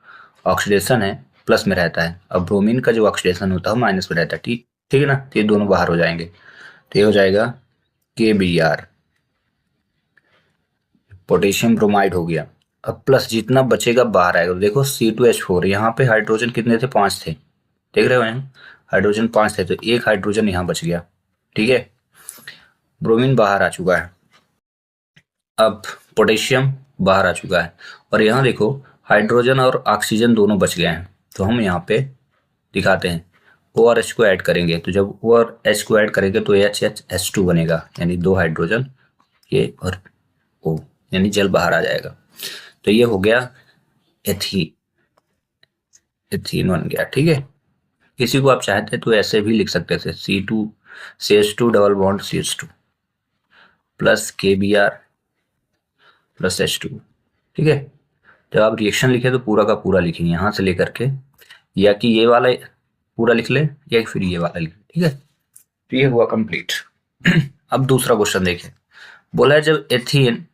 ऑक्सीडेशन है प्लस में रहता है, और ब्रोमीन का जो ऑक्सीडेशन होता है माइनस में रहता है, ठीक ठीक है ना। तो ये दोनों बाहर हो जाएंगे, तो ये हो जाएगा KBr, पोटेशियम ब्रोमाइड हो गया। अब प्लस जितना बचेगा बाहर आएगा, देखो C2H4, यहाँ पे हाइड्रोजन कितने थे, 5 थे, देख रहे हो यहाँ हाइड्रोजन 5 थे, तो एक हाइड्रोजन यहाँ बच गया, ठीक है। ब्रोमीन बाहर आ चुका है, अब पोटेशियम बाहर आ चुका है, और यहाँ देखो हाइड्रोजन और ऑक्सीजन दोनों बच गए हैं। तो हम यहाँ पे दिखाते हैं, O और H को ऐड करेंगे, तो जब O और H को ऐड करेंगे तो HH2 बनेगा, यानी 2 हाइड्रोजन ये और O, यानी जल बाहर आ जाएगा। तो ये हो गया एथीन, एथीन बन गया, ठीक है। किसी को आप चाहते तो ऐसे भी लिख सकते थे, CH2 double bond CH2 plus KBr plus H2, ठीक है। जब आप रिएक्शन लिखे तो पूरा का पूरा लिखेंगे, यहाँ से लेकर के, या कि ये वाला पूरा लिख ले या फिर ये वाला लिख ले, ठीक है। तो ये हुआ कंप्लीट। अब दूसरा क्वेश्चन देखिए, बोला है जब एथीन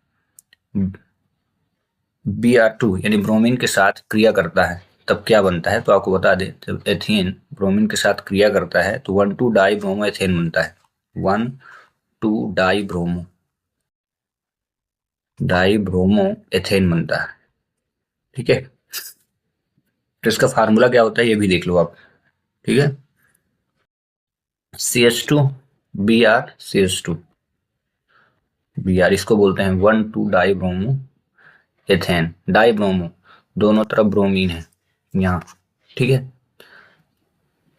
Br2 यानी ब्रोमीन के साथ क्रिया करता है तब क्या बनता है। तो आपको बता दें, जब एथीन ब्रोमीन के साथ क्रिया करता है तो 1,2 डाई ब्रोमो एथेन बनता है, 1,2 die bromo, die bromo ethane बनता है, ठीक है। तो इसका फार्मूला क्या होता है ये भी देख लो आप, ठीक है। CH2 Br CH2 Br, इसको बोलते हैं 1,2 die bromo ethane, die bromo दोनों तरफ ब्रोमीन है यहाँ, ठीक है।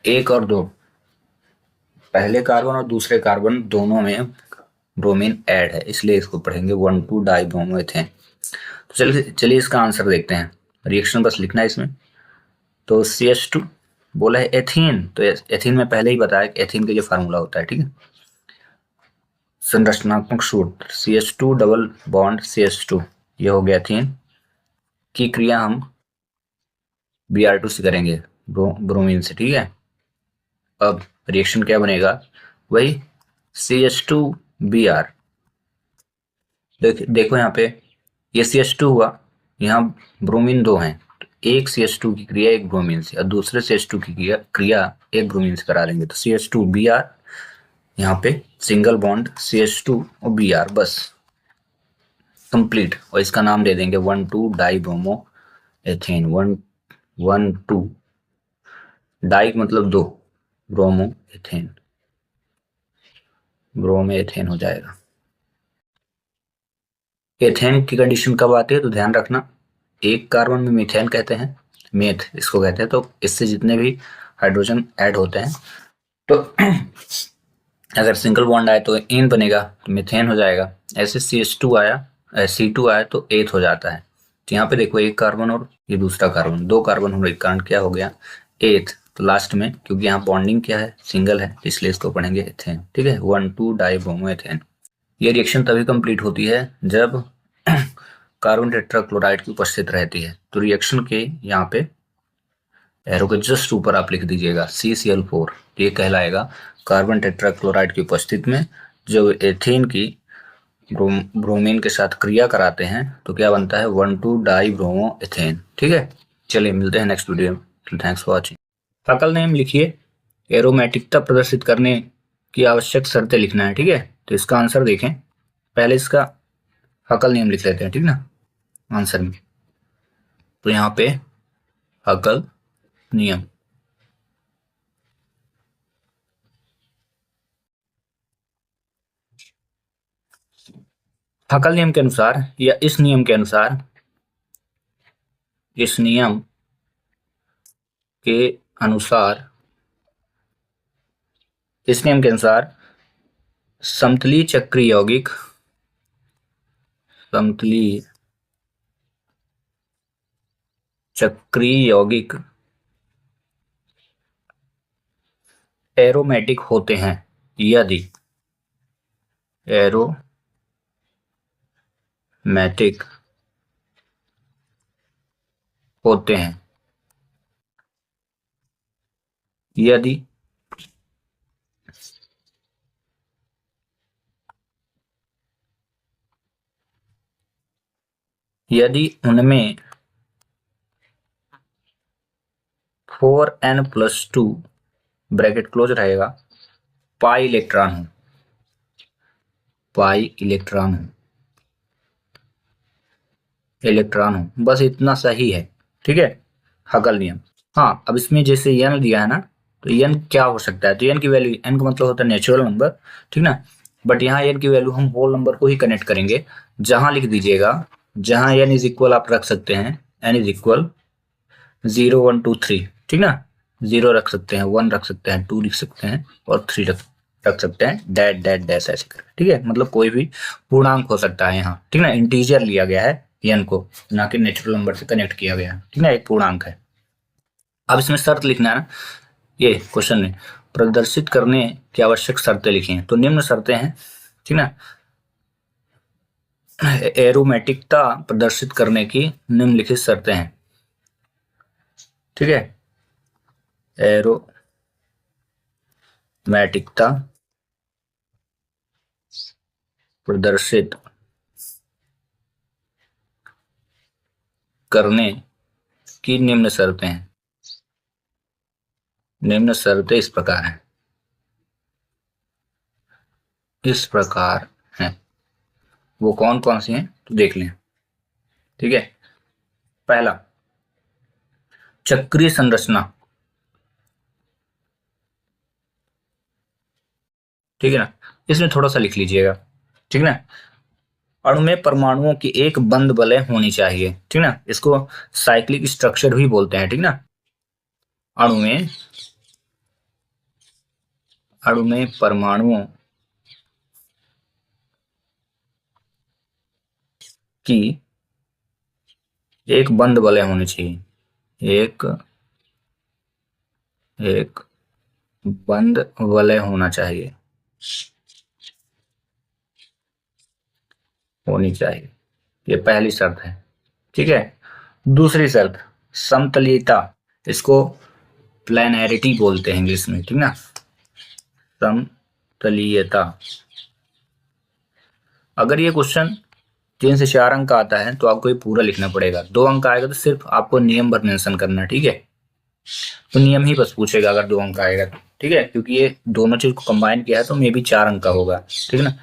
एक और दो, पहले कार्बन और दूसरे कार्बन दोनों में ब्रोमीन ऐड है, इसलिए इसको पढ़ेंगे 1,2 डाई ब्रोमो एथेन। तो चलिए इसका आंसर देखते हैं, रिएक्शन बस लिखना है इसमें। तो CH2 बोला है एथीन, तो एथीन में पहले ही बताया कि एथीन का ये फार्मूला होता है, ठीक है। संरचनात्मक सूत्र CH2 डबल बॉन्ड CH2, ये हो गया एथीन की क्रिया हम Br2 से करेंगे, ब्रोमीन से, ठीक है। अब रिएक्शन क्या बनेगा, वही CH2Br, देखो यहाँ पे ये CH2 हुआ, यहाँ ब्रोमीन 2 हैं, तो एक CH2 की क्रिया एक ब्रोमीन से और दूसरे CH2 की क्रिया एक ब्रोमीन से करा लेंगे, तो CH2Br, यहाँ पे सिंगल बॉन्ड CH2 और Br, बस कंप्लीट। और इसका नाम दे देंगे 1,2 डाई ब्रोमो एथेन, 1,2 डाई मतलब 2, ब्रोमो एथेन, ब्रोमो एथेन हो जाएगा। एथेन की कंडीशन कब आती है तो ध्यान रखना, एक कार्बन में मीथेन कहते हैं, मेथ इसको कहते हैं, तो इससे जितने भी हाइड्रोजन ऐड होते हैं, तो अगर सिंगल बॉन्ड आए तो इन बनेगा तो मीथेन हो जाएगा। ऐसे CH2 आया, C2 आया तो एथ हो जाता है। तो यहाँ पे देखो एक कार्बन और ये दूसरा कार्बन, 2 कार्बन होने के कारण क्या हो गया, एथ। तो लास्ट में क्योंकि यहाँ बॉन्डिंग क्या है, सिंगल है, इसलिए इसको पढ़ेंगे एथेन, ठीक है, 1,2 डाई ब्रोमो एथेन। ये रिएक्शन तभी कंप्लीट होती है जब कार्बन टेट्राक्लोराइड की उपस्थित रहती है। तो रिएक्शन के यहाँ पे एरो के जस्ट ऊपर आप लिख दीजिएगा CCl4। ये कहलाएगा कार्बन टेट्राक्लोराइड की उपस्थिति में जो एथेन की ब्रोमीन के साथ क्रिया कराते हैं तो क्या बनता है 1,2-डाई ब्रोमो एथेन। ठीक है, चलिए मिलते हैं नेक्स्ट वीडियो में। Thanks for watching. Huckel name लिखिए, एरोमेटिकता प्रदर्शित करने की आवश्यक शर्तें लिखना है। ठीक है, तो इसका आंसर देखें, पहले इसका हकल नियम लिख लेते हैं। ठीक ना, आंसर में तो यहाँ पे हकल नियम, हकल नियम के अनुसार या इस नियम के अनुसार, इस नियम के अनुसार, इस नियम के अनुसार समतलीय चक्रीय यौगिक, समतलीय चक्रीय यौगिक एरोमेटिक होते हैं यदि एरोमेटिक होते हैं यदि उनमें 4n+2 ब्रैकेट क्लोज रहेगा पाई इलेक्ट्रॉन हो, बस इतना सही है। ठीक है, हकल नियम। हाँ, अब इसमें जैसे n दिया है ना, तो n क्या हो सकता है, तो n की वैल्यू, n का मतलब होता है नेचुरल नंबर। ठीक ना, बट यहाँ n की वैल्यू हम होल नंबर को ही कनेक्ट करेंगे। जहां लिख दीजिएगा, जहां n इज इक्वल आप रख सकते हैं, n इज इक्वल 0 1 2 3। ठीक ना, 0 रख सकते हैं, 1 रख सकते हैं, 2 लिख सकते हैं और 3 रख सकते हैं, डैट डैट डैश ऐसे करके। ठीक है, मतलब कोई भी पूर्णांक हो सकता है यहाँ। ठीक ना, इंटीजर लिया गया है n को, ना कि नेचुरल नंबर से कनेक्ट किया गया है। ठीक ना, एक पूर्णांक है। अब इसमें शर्त लिखना है ना, ये क्वेश्चन में प्रदर्शित करने की आवश्यक शर्तें लिखी हैं, तो निम्न शर्तें हैं। ठीक ना, एरोमेटिकता प्रदर्शित करने की निम्नलिखित शर्तें हैं। ठीक है, एरोमेटिकता प्रदर्शित करने की निम्न शर्तें हैं। निम्न शर्तें इस प्रकार हैं, वो कौन कौन सी हैं तो देख लें। ठीक है, पहला, चक्रीय संरचना। ठीक है ना, इसमें थोड़ा सा लिख लीजिएगा। ठीक ना, अणु में परमाणुओं की एक बंद वलय होनी चाहिए। ठीक ना, इसको साइक्लिक स्ट्रक्चर भी बोलते हैं। ठीक ना, अणु में परमाणुओं की एक बंद वलय होनी चाहिए, एक बंद वलय होनी चाहिए, ये पहली शर्त है। ठीक है, दूसरी शर्त समतलीयता, इसको प्लेनैरिटी बोलते हैं इंग्लिश में। ठीक ना, समतलीयता। अगर ये क्वेश्चन 3 से 4 अंक का आता है तो आपको ये पूरा लिखना पड़ेगा। 2 अंक आएगा तो सिर्फ आपको नियम भर मेंशन करना। ठीक है, तो नियम ही बस पूछेगा अगर 2 अंक आएगा तो। ठीक है, क्योंकि ये दोनों चीज को कंबाइन किया है तो मे भी 4 अंक का होगा। ठीक है ना,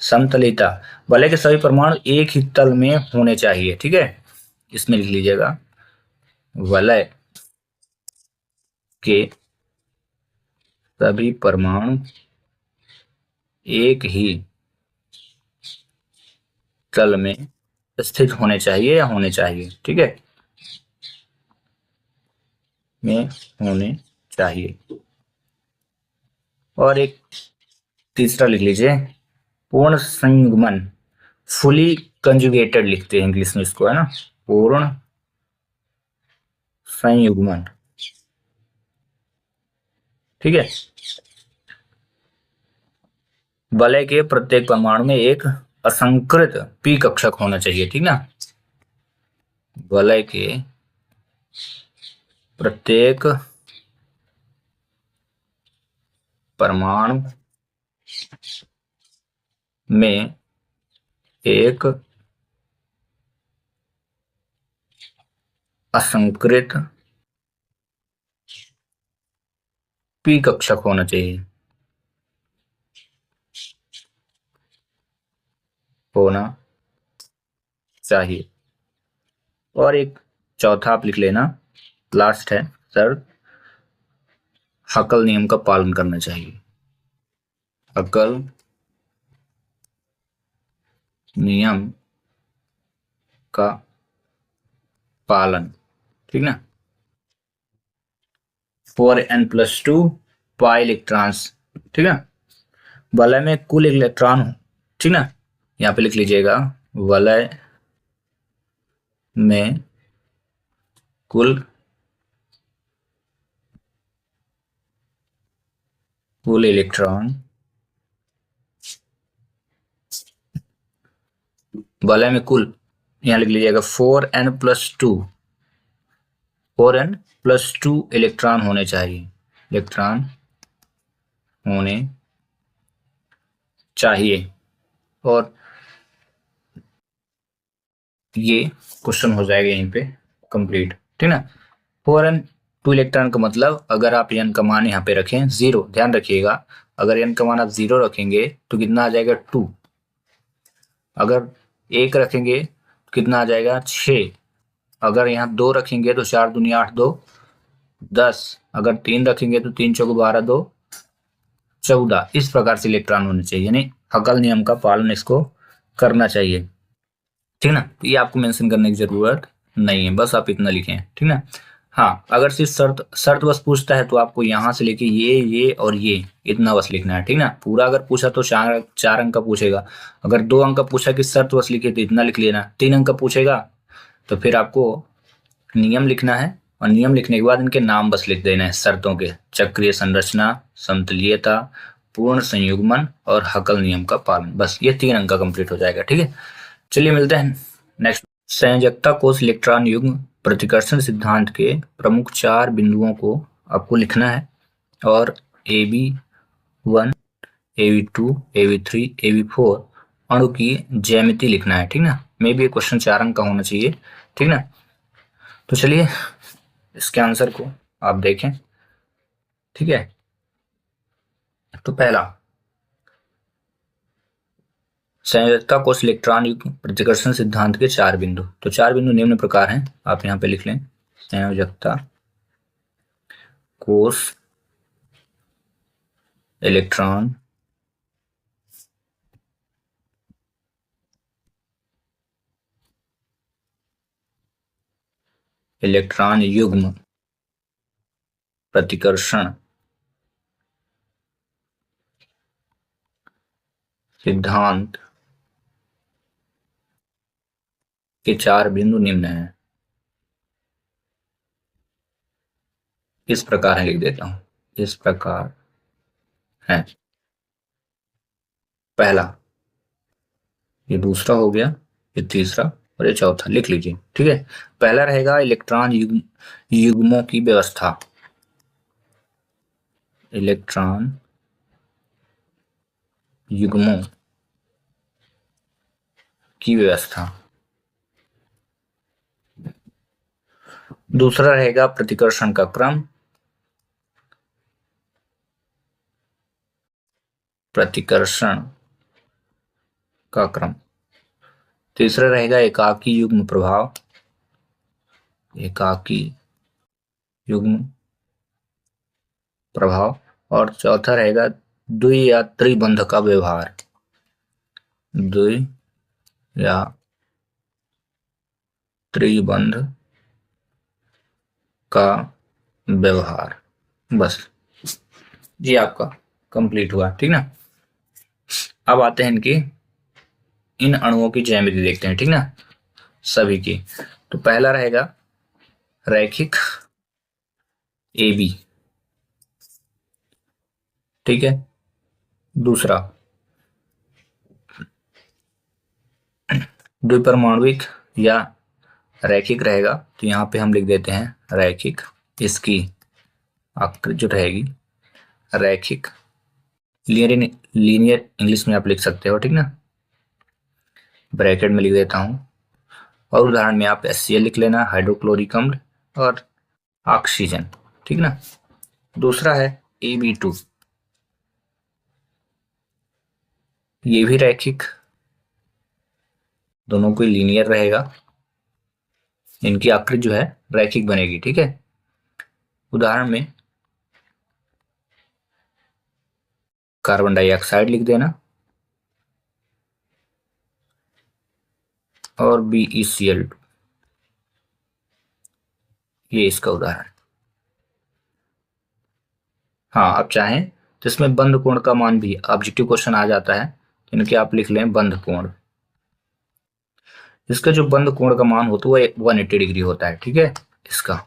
समतलीयता, वलय के सभी परमाणु एक ही तल में होने चाहिए। ठीक है, इसमें लिख लीजिएगा, वलय के सभी परमाणु एक ही तल में स्थित होने चाहिए या होने चाहिए। ठीक है, में होने चाहिए। और एक तीसरा लिख लीजिए, पूर्ण संयुग्मन, फुली कंजुगेटेड लिखते हैं इंग्लिश में इसको, है ना, पूर्ण संयुग्मन। ठीक है, वलय के प्रत्येक परमाणु में एक असंकृत पी कक्षक होना चाहिए। ठीक ना, वलय के प्रत्येक परमाणु में एक असंकृत पी कक्षक होना चाहिए। होना चाहिए। और एक चौथा आप लिख लेना, लास्ट है सर, हकल नियम का पालन करना चाहिए। हकल नियम का पालन, ठीक ना। 4n+2 पाई इलेक्ट्रॉन्स, ठीक है। वलय में कुल इलेक्ट्रॉन हो, ठीक ना। यहाँ पे लिख लीजिएगा, वलय में कुल इलेक्ट्रॉन, वलय में कुल, यहाँ लिख लीजिएगा 4n+2 इलेक्ट्रॉन होने चाहिए। इलेक्ट्रॉन होने चाहिए। और ये क्वेश्चन हो जाएगा यहीं पे कंप्लीट, ठीक ना। 4n2 इलेक्ट्रॉन का मतलब, अगर आप n का मान यहाँ पे रखें 0, ध्यान रखिएगा, अगर n का मान आप 0 रखेंगे तो कितना आ जाएगा 2। अगर 1 रखेंगे तो कितना आ जाएगा 6। अगर यहाँ 2 रखेंगे तो 4 दूनी 8, 2 10। अगर 3 रखेंगे तो 3 चौको 12, 2 14। इस प्रकार से इलेक्ट्रॉन होने चाहिए, यानी हकल नियम का पालन इसको करना चाहिए, ठीक ना। तो ये आपको मेंशन करने की जरूरत नहीं है, बस आप इतना लिखें, ठीक ना। हाँ, अगर सिर्फ शर्त बस पूछता है तो आपको यहाँ से लेके ये और ये इतना बस लिखना है, ठीक ना। पूरा अगर पूछा तो 4 अंक का पूछेगा। अगर 2 अंक का पूछा कि शर्त बस लिखे तो इतना लिख लेना। 3 अंक का पूछेगा तो फिर आपको नियम लिखना है, और नियम लिखने के बाद इनके नाम बस लिख देना है शर्तों के, चक्रीय संरचना, समतलीयता, पूर्ण संयुग्मन और हकल नियम का पालन। बस ये 3 अंक का कंप्लीट हो जाएगा, ठीक है। चलिए मिलते हैं नेक्स्ट। संयोजकता कोष इलेक्ट्रॉन युग्म प्रतिकर्षण सिद्धांत के प्रमुख 4 बिंदुओं को आपको लिखना है, और AB1, AB2, AB3, AB4 अणु की ज्यामिति लिखना है, ठीक ना। मे भी क्वेश्चन 4 अंक का होना चाहिए, ठीक ना। तो चलिए इसके आंसर को आप देखें, ठीक है। तो पहला, संयोजकता कोष इलेक्ट्रॉन युग्म प्रतिकर्षण सिद्धांत के 4 बिंदु। तो 4 बिंदु निम्न प्रकार हैं, आप यहाँ पे लिख लें। संयोजकता कोष इलेक्ट्रॉन युग्म प्रतिकर्षण सिद्धांत के 4 बिंदु निम्न हैं। इस प्रकार है, लिख देता हूं, इस प्रकार है। पहला, ये दूसरा हो गया, ये तीसरा और ये चौथा, लिख लीजिए, ठीक है। पहला रहेगा इलेक्ट्रॉन युग्मों की व्यवस्था। इलेक्ट्रॉन युग्मों की व्यवस्था। दूसरा रहेगा प्रतिकर्षण का क्रम। प्रतिकर्षण का क्रम। तीसरा रहेगा एकाकी युग्म प्रभाव। एकाकी युग्म प्रभाव। और चौथा रहेगा द्वि या त्रिबंध का व्यवहार। द्वि या त्रिबंध का व्यवहार। बस ये आपका कंप्लीट हुआ, ठीक ना। अब आते हैं इनकी, इन अणुओं की ज्यामिति देखते हैं, ठीक ना, सभी की। तो पहला रहेगा रैखिक AB, ठीक है। दूसरा द्विपरमाणुक या रैखिक रहेगा, तो यहां पे हम लिख देते हैं रैखिक। इसकी आकृति जो रहेगी रैखिक, लीनियर इंग्लिश में आप लिख सकते हो, ठीक ना, ब्रैकेट में लिख देता हूं। और उदाहरण में आप HCl लिख लेना, हाइड्रोक्लोरिक अम्ल और ऑक्सीजन, ठीक ना। दूसरा है AB2, ये भी रैखिक, दोनों को लीनियर रहेगा, इनकी आकृति जो है रैखिक बनेगी, ठीक है। उदाहरण में कार्बन डाइऑक्साइड लिख देना और BeCl2, ये इसका उदाहरण। हाँ, आप चाहें तो इसमें बंध कोण का मान भी ऑब्जेक्टिव क्वेश्चन आ जाता है, इनके आप लिख लें बंध कोण। इसका जो बंध कोण का मान होता है वो 180 डिग्री होता है, ठीक है। इसका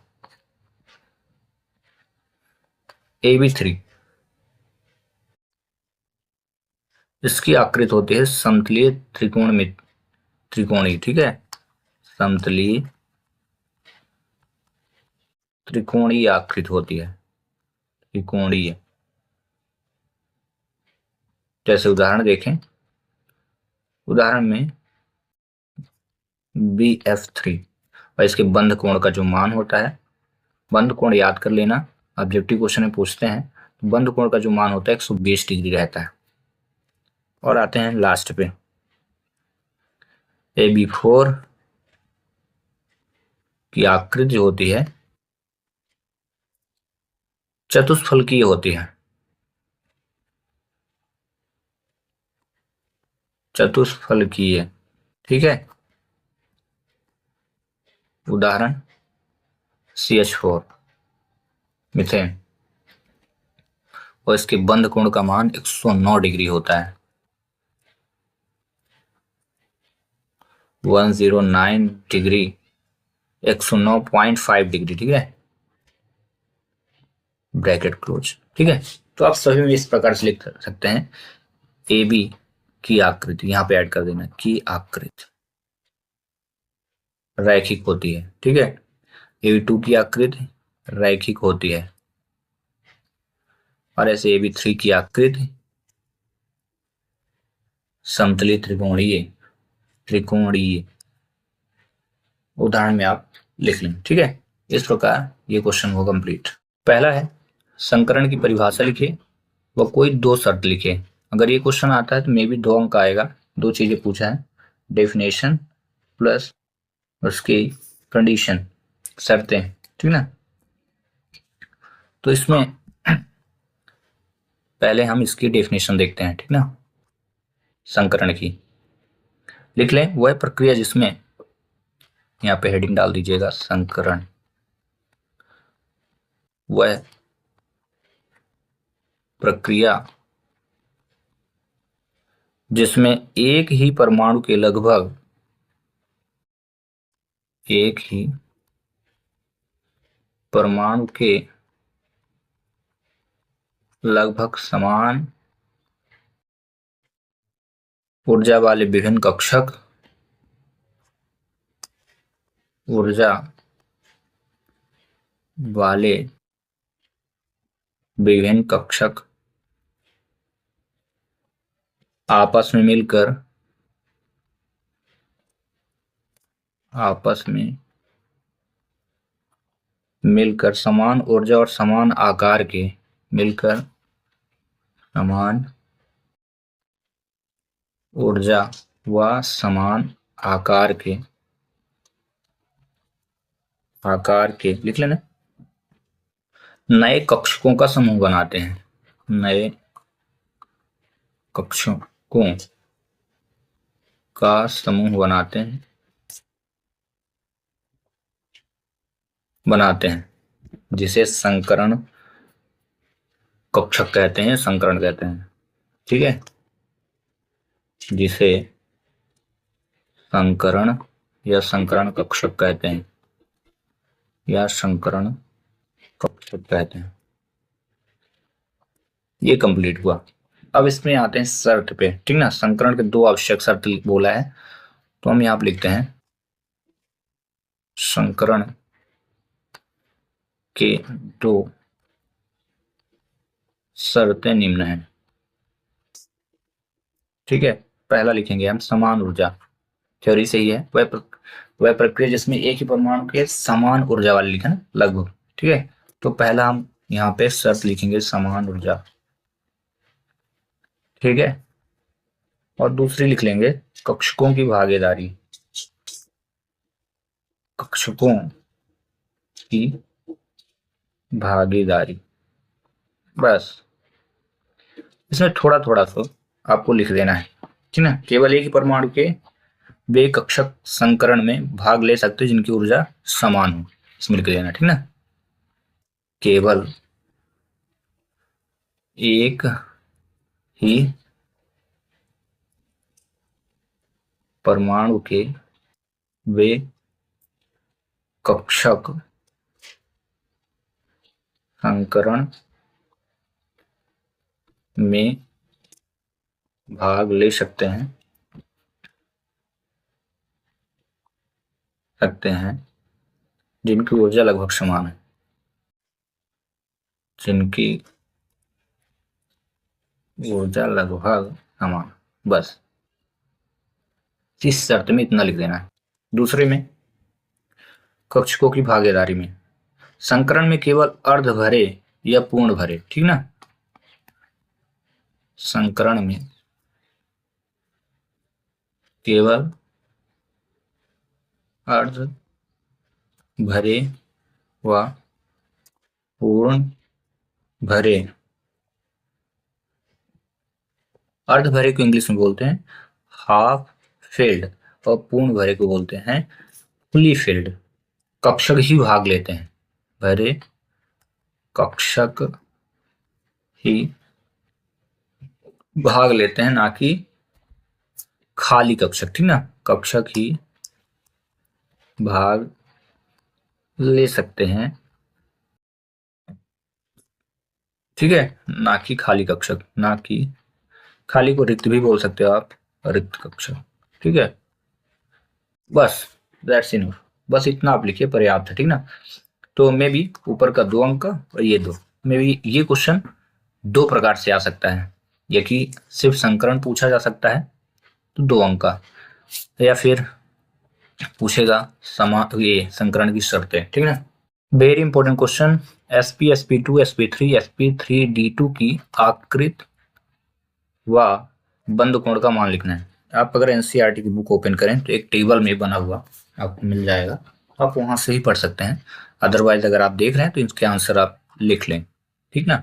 AB3, इसकी आकृति होती है समतलीय त्रिकोण में त्रिकोणीय, ठीक है, समतलीय त्रिकोणीय आकृति होती है, त्रिकोणीय। जैसे उदाहरण देखें, उदाहरण में BF3 और इसके बंध कोण का जो मान होता है, बंध कोण याद कर लेना, ऑब्जेक्टिव क्वेश्चन में पूछते हैं, तो बंध कोण का जो मान होता है 120 डिग्री रहता है। और आते हैं लास्ट पे, AB4 की आकृति होती है चतुष्फलकीय होती है, चतुष्फलकीय, ठीक है। उदाहरण CH4 मीथेन, और इसके बंध कोण का मान 109 डिग्री होता है, 109 डिग्री, 109.5 डिग्री, ठीक है, ब्रैकेट क्लोज, ठीक है। तो आप सभी में इस प्रकार से लिख सकते हैं, AB की आकृति यहां पे ऐड कर देना, की आकृति रैखिक होती है, ठीक है। AB2 की आकृति रैखिक होती है, और ऐसे AB3 की आकृति समतलीय त्रिकोणीय, त्रिकोणीय, उदाहरण में आप लिख लें, ठीक है। इस प्रकार ये क्वेश्चन हो कंप्लीट। पहला है संकरण की परिभाषा लिखिए व कोई दो शर्त लिखिए। अगर ये क्वेश्चन आता है तो मे भी 2 अंक आएगा, दो चीजें पूछा है, डेफिनेशन प्लस उसकी कंडीशन, शर्तें, ठीक ना। तो इसमें पहले हम इसकी डेफिनेशन देखते हैं, ठीक ना। संकरण की लिख लें, वह प्रक्रिया जिसमें, यहाँ पे हेडिंग डाल दीजिएगा संकरण, वह प्रक्रिया जिसमें एक ही परमाणु के लगभग एक ही परमाणु के लगभग समान ऊर्जा वाले विभिन्न कक्षक, ऊर्जा वाले विभिन्न कक्षक आपस में मिलकर समान ऊर्जा और समान आकार के, मिलकर समान ऊर्जा व समान आकार के लिख लेना, नए कक्षकों का समूह बनाते हैं, नए कक्षकों का समूह बनाते हैं, जिसे संकरण कक्षक कहते हैं, संकरण कहते हैं, ठीक है, जिसे संकरण या संकरण कक्षक कहते हैं, या संकरण कक्षक कहते हैं। ये कंप्लीट हुआ। अब इसमें आते हैं शर्त पे, ठीक ना। संकरण के 2 आवश्यक शर्त बोला है, तो हम यहाँ पे लिखते हैं संकरण के दो शर्तें निम्न हैं। ठीक है, पहला लिखेंगे हम समान ऊर्जा। थ्योरी सही है, वह प्रक्रिया जिसमें एक ही परमाणु के समान ऊर्जा वाले लिखे ना, लगभग। ठीक है, तो पहला हम यहाँ पे शर्त लिखेंगे समान ऊर्जा। ठीक है, और दूसरी लिख लेंगे कक्षकों की भागीदारी। कक्षकों की भागीदारी, बस इसमें थोड़ा थोड़ा सा आपको लिख देना है। ठीक है, केवल एक ही परमाणु के वे कक्षक संकरण में भाग ले सकते जिनकी ऊर्जा समान हो, इसमें लिख देना। ठीक ना, केवल एक ही परमाणु के वे कक्षक संकरण में भाग ले सकते हैं जिनकी ऊर्जा लगभग समान है, जिनकी ऊर्जा लगभग समान। बस इस शर्त में इतना लिख देना है। दूसरे में कक्षकों की भागीदारी में संकरण में केवल अर्ध भरे या पूर्ण भरे। ठीक ना, संकरण में केवल अर्ध भरे व पूर्ण भरे। अर्ध भरे को इंग्लिश में बोलते हैं हाफ फिल्ड और पूर्ण भरे को बोलते हैं फुली फिल्ड। कक्षक ही भाग लेते हैं, भरे कक्षक ही भाग लेते हैं, ना कि खाली कक्षक। ठीक ना, कक्षक ही भाग ले सकते हैं, ठीक है, ना कि खाली कक्षक। ना कि खाली को रिक्त भी बोल सकते हो आप, रिक्त कक्षक। ठीक है, बस दैट्स इनफ, बस इतना आप लिखिए, पर्याप्त है। ठीक ना, तो मे भी ऊपर का 2 अंक और ये 2, मे भी ये क्वेश्चन 2 प्रकार से आ सकता है, या कि सिर्फ संकरण पूछा जा सकता है तो 2 अंक का, या फिर पूछेगा ये संकरण की शर्तें। ठीक है, very important question. sp sp2 sp3 sp3d2 की आकृत व बंद कोण का मान लिखना है। आप अगर एनसीईआरटी की बुक ओपन करें तो एक टेबल में बना हुआ आपको मिल जाएगा, आप वहां से ही पढ़ सकते हैं। अदरवाइज अगर आप देख रहे हैं तो इसके आंसर आप लिख लें। ठीक ना,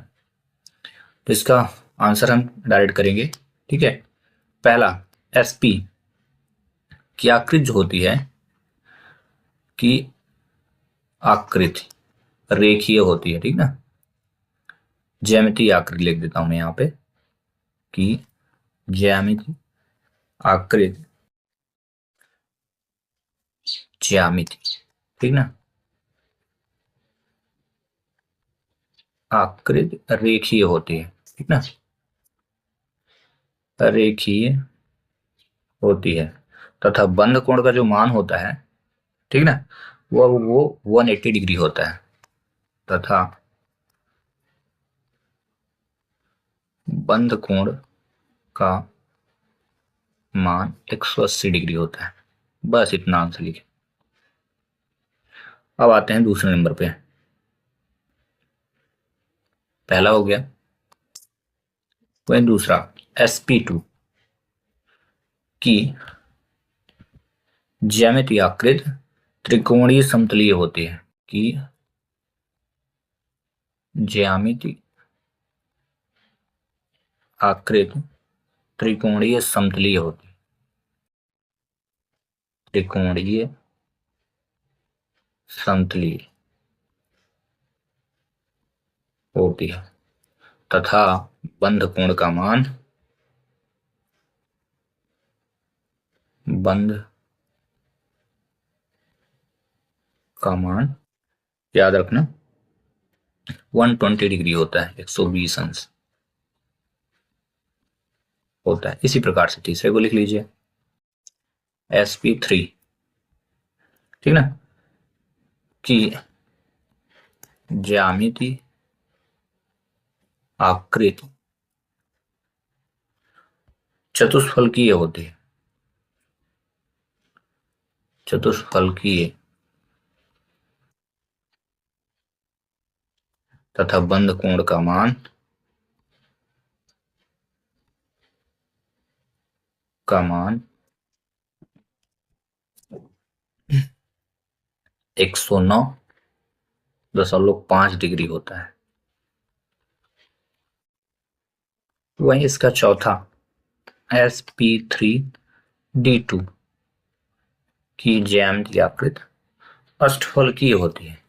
तो इसका आंसर हम डायरेक्ट करेंगे। ठीक है, पहला sp की आकृति जो होती है कि आकृति रेखीय होती है। ठीक ना, ज्यामितीय आकृति लिख देता हूं मैं यहाँ पे कि ज्यामिति आकृति, ज्यामिति। ठीक ना, आकृति रेखीय होती है। ठीक ना, रेखीय होती है तथा बंद कोण का जो मान होता है, ठीक ना, वो 180 डिग्री होता है तथा बंद कोण का मान 180 डिग्री होता है। बस इतना आंसर लिखे। अब आते हैं दूसरे नंबर पे। पहला हो गया, वही दूसरा sp2 की ज्यामितीय आकृति त्रिकोणीय समतलीय होती है। कि ज्यामितीय आकृति त्रिकोणीय समतलीय होती है, त्रिकोणीय समतलीय होती है तथा बंद कोण का मान, बंद का मान याद रखना 120 डिग्री होता है, 120 अंश होता है। इसी प्रकार से तीसरे को लिख लीजिए sp3, ठीक ना, कि ज्यामिति आकृति चतुष्फलकीय होती है। चतुष्फलकीय तथा बंद कोण का मान 109.5 डिग्री होता है। वहीं इसका चौथा sp3d2 की ज्यामिति आकृति अष्टफलकीय होती है।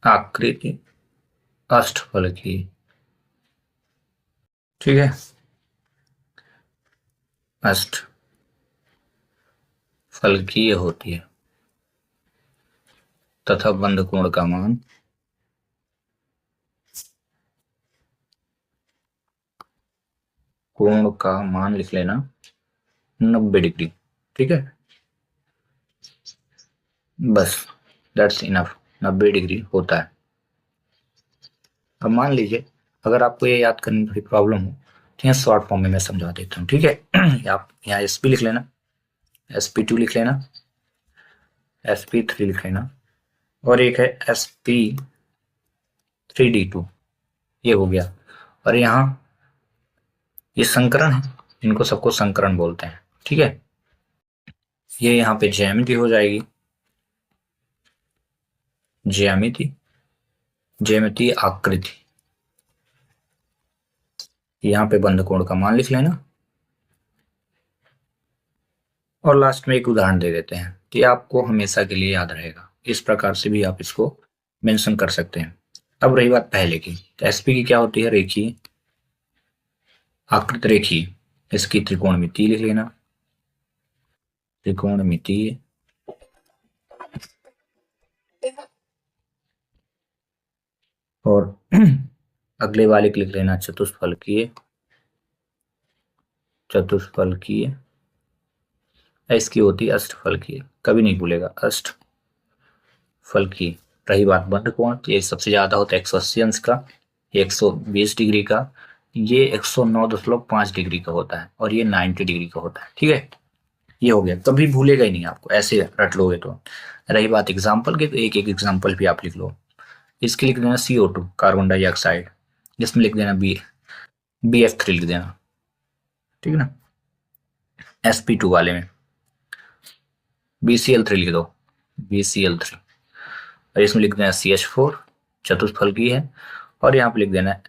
आकृति अष्टफलकीय, ठीक है, अष्टफलकीय होती है तथा बंद कोण का मान लिख लेना 90 डिग्री, ठीक है, बस दैट्स इनफ, 90 डिग्री होता है। अब मान लीजिए अगर आपको ये याद करने में थोड़ी प्रॉब्लम हो तो यहाँ शॉर्ट फॉर्म में मैं समझा देता हूँ, ठीक है। आप यहाँ sp लिख लेना, sp2 लिख लेना, sp3 लिख लेना, और एक है sp3d2, ये हो गया। और यहाँ ये संकरण है, इनको सबको संकरण बोलते हैं, ठीक है। ये यहाँ पे ज्यामिति हो जाएगी, ज्यामिति आकृति, यहाँ पे बंद कोण का मान लिख लेना, और लास्ट में एक उदाहरण दे देते हैं कि आपको हमेशा के लिए याद रहेगा। इस प्रकार से भी आप इसको मेंशन कर सकते हैं। अब रही बात पहले की, तो एसपी की क्या होती है, रेखीय आकृत रेखीय, इसकी त्रिकोणमितीय लिख लेना, त्रिकोणमितीय, और अगले वाले की लिख लेना चतुष्फलकीय, इसकी होती है अष्टफलकीय, कभी नहीं भूलेगा, अष्टफलकीय। रही बात बंद कोण, ये सबसे ज्यादा होता है 180 अंश का, 120 डिग्री का, ये 109.5 डिग्री का होता है, और ये 90 डिग्री का होता है, ठीक है। ये हो गया, कभी भूलेगा ही नहीं आपको, ऐसे रट लोगे तो। रही बात एग्जाम्पल की, तो एक एक एग्जाम्पल भी आप लिख लो। इसके लिख देना CO2 कार्बन डाइऑक्साइड, जिसमें लिख देना BF3 लिख देना, ठीक है ना। sp2 वाले में BCl3 लिख दो, BCl3, और इसमें लिख देना CH4 चतुष्फलकीय है, और यहाँ पे लिख देना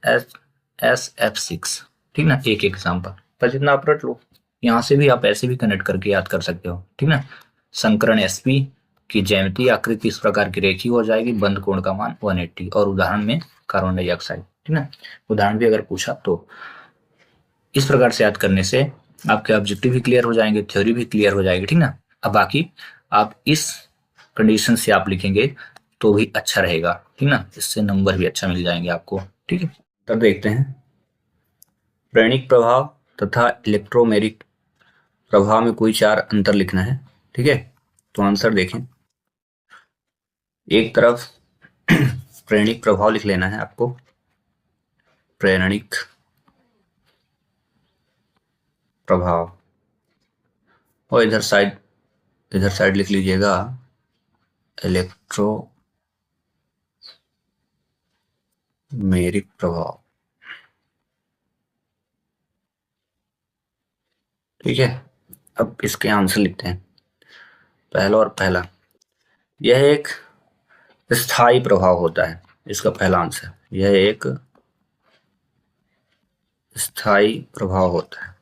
SF6, ठीक ना। एक एग्जाम्पल पर जितना आप रट लो, यहाँ से भी आप ऐसे भी कनेक्ट करके याद कर सकते हो, ठीक ना। संकरण sp की ज्यामितीय आकृति इस प्रकार की रेखीय हो जाएगी, बंद कोण का मान 180, और उदाहरण में कार्बन डाइऑक्साइड, ठीक ना। उदाहरण भी अगर पूछा तो इस प्रकार से याद करने से आपके ऑब्जेक्टिव भी क्लियर हो जाएंगे, थ्योरी भी क्लियर हो जाएगी, ठीक ना। अब बाकी आप इस कंडीशन से आप लिखेंगे तो भी अच्छा रहेगा, ठीक ना, इससे नंबर भी अच्छा मिल जाएंगे आपको, ठीक है। तब देखते हैं, प्रेरणिक प्रभाव तथा इलेक्ट्रोमेरिक प्रभाव में कोई 4 अंतर लिखना है, ठीक है। तो आंसर देखें, एक तरफ प्रेरणिक प्रभाव लिख लेना है आपको, प्रेरणिक प्रभाव, और इधर साइड लिख लीजिएगा इलेक्ट्रोमेरिक प्रभाव, ठीक है। अब इसके आंसर लिखते हैं, पहला यह एक स्थायी प्रभाव होता है, इसका पहला आंसर, यह एक स्थायी प्रभाव होता है।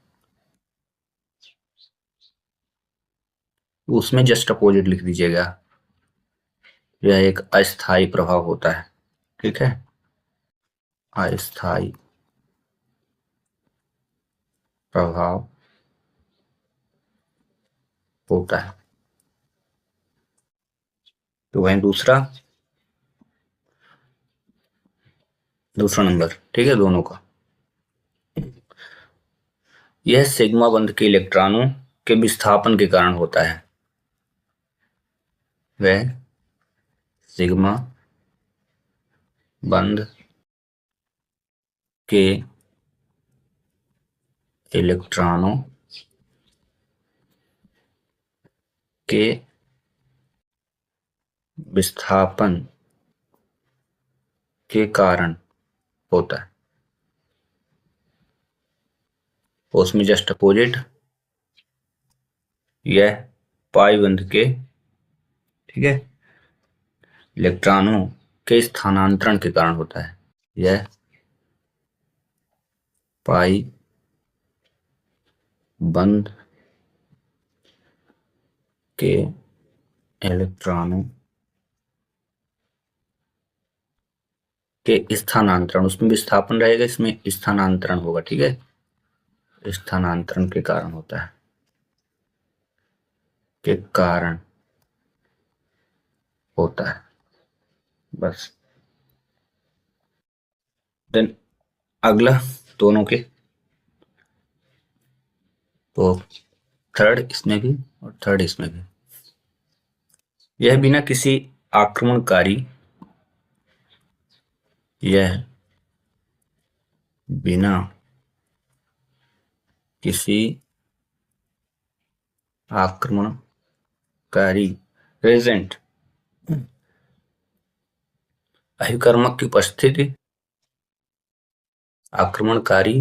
उसमें जस्ट अपोजिट लिख दीजिएगा, यह एक अस्थायी प्रभाव होता है, ठीक है, अस्थायी प्रभाव होता है। तो वहीं दूसरा नंबर, ठीक है, दोनों का, यह सिग्मा बंध के इलेक्ट्रॉनों के विस्थापन के कारण होता है। वह सिग्मा बंध के इलेक्ट्रॉनों के विस्थापन के कारण होता है। उसमें जस्ट अपोजिट यह पाई बंध के, ठीक है, इलेक्ट्रॉनों के स्थानांतरण के कारण होता है। यह पाई बंध के इलेक्ट्रॉनों के स्थानांतरण, उसमें विस्थापन रहेगा, इसमें स्थानांतरण होगा, ठीक है, स्थानांतरण के कारण होता है, के कारण होता है, बस। देन अगला दोनों के, तो थर्ड इसमें भी और थर्ड इसमें भी। यह बिना किसी आक्रमणकारी, यह बिना किसी आक्रमणकारी रेजेंट अभिकर्मक की उपस्थिति, आक्रमणकारी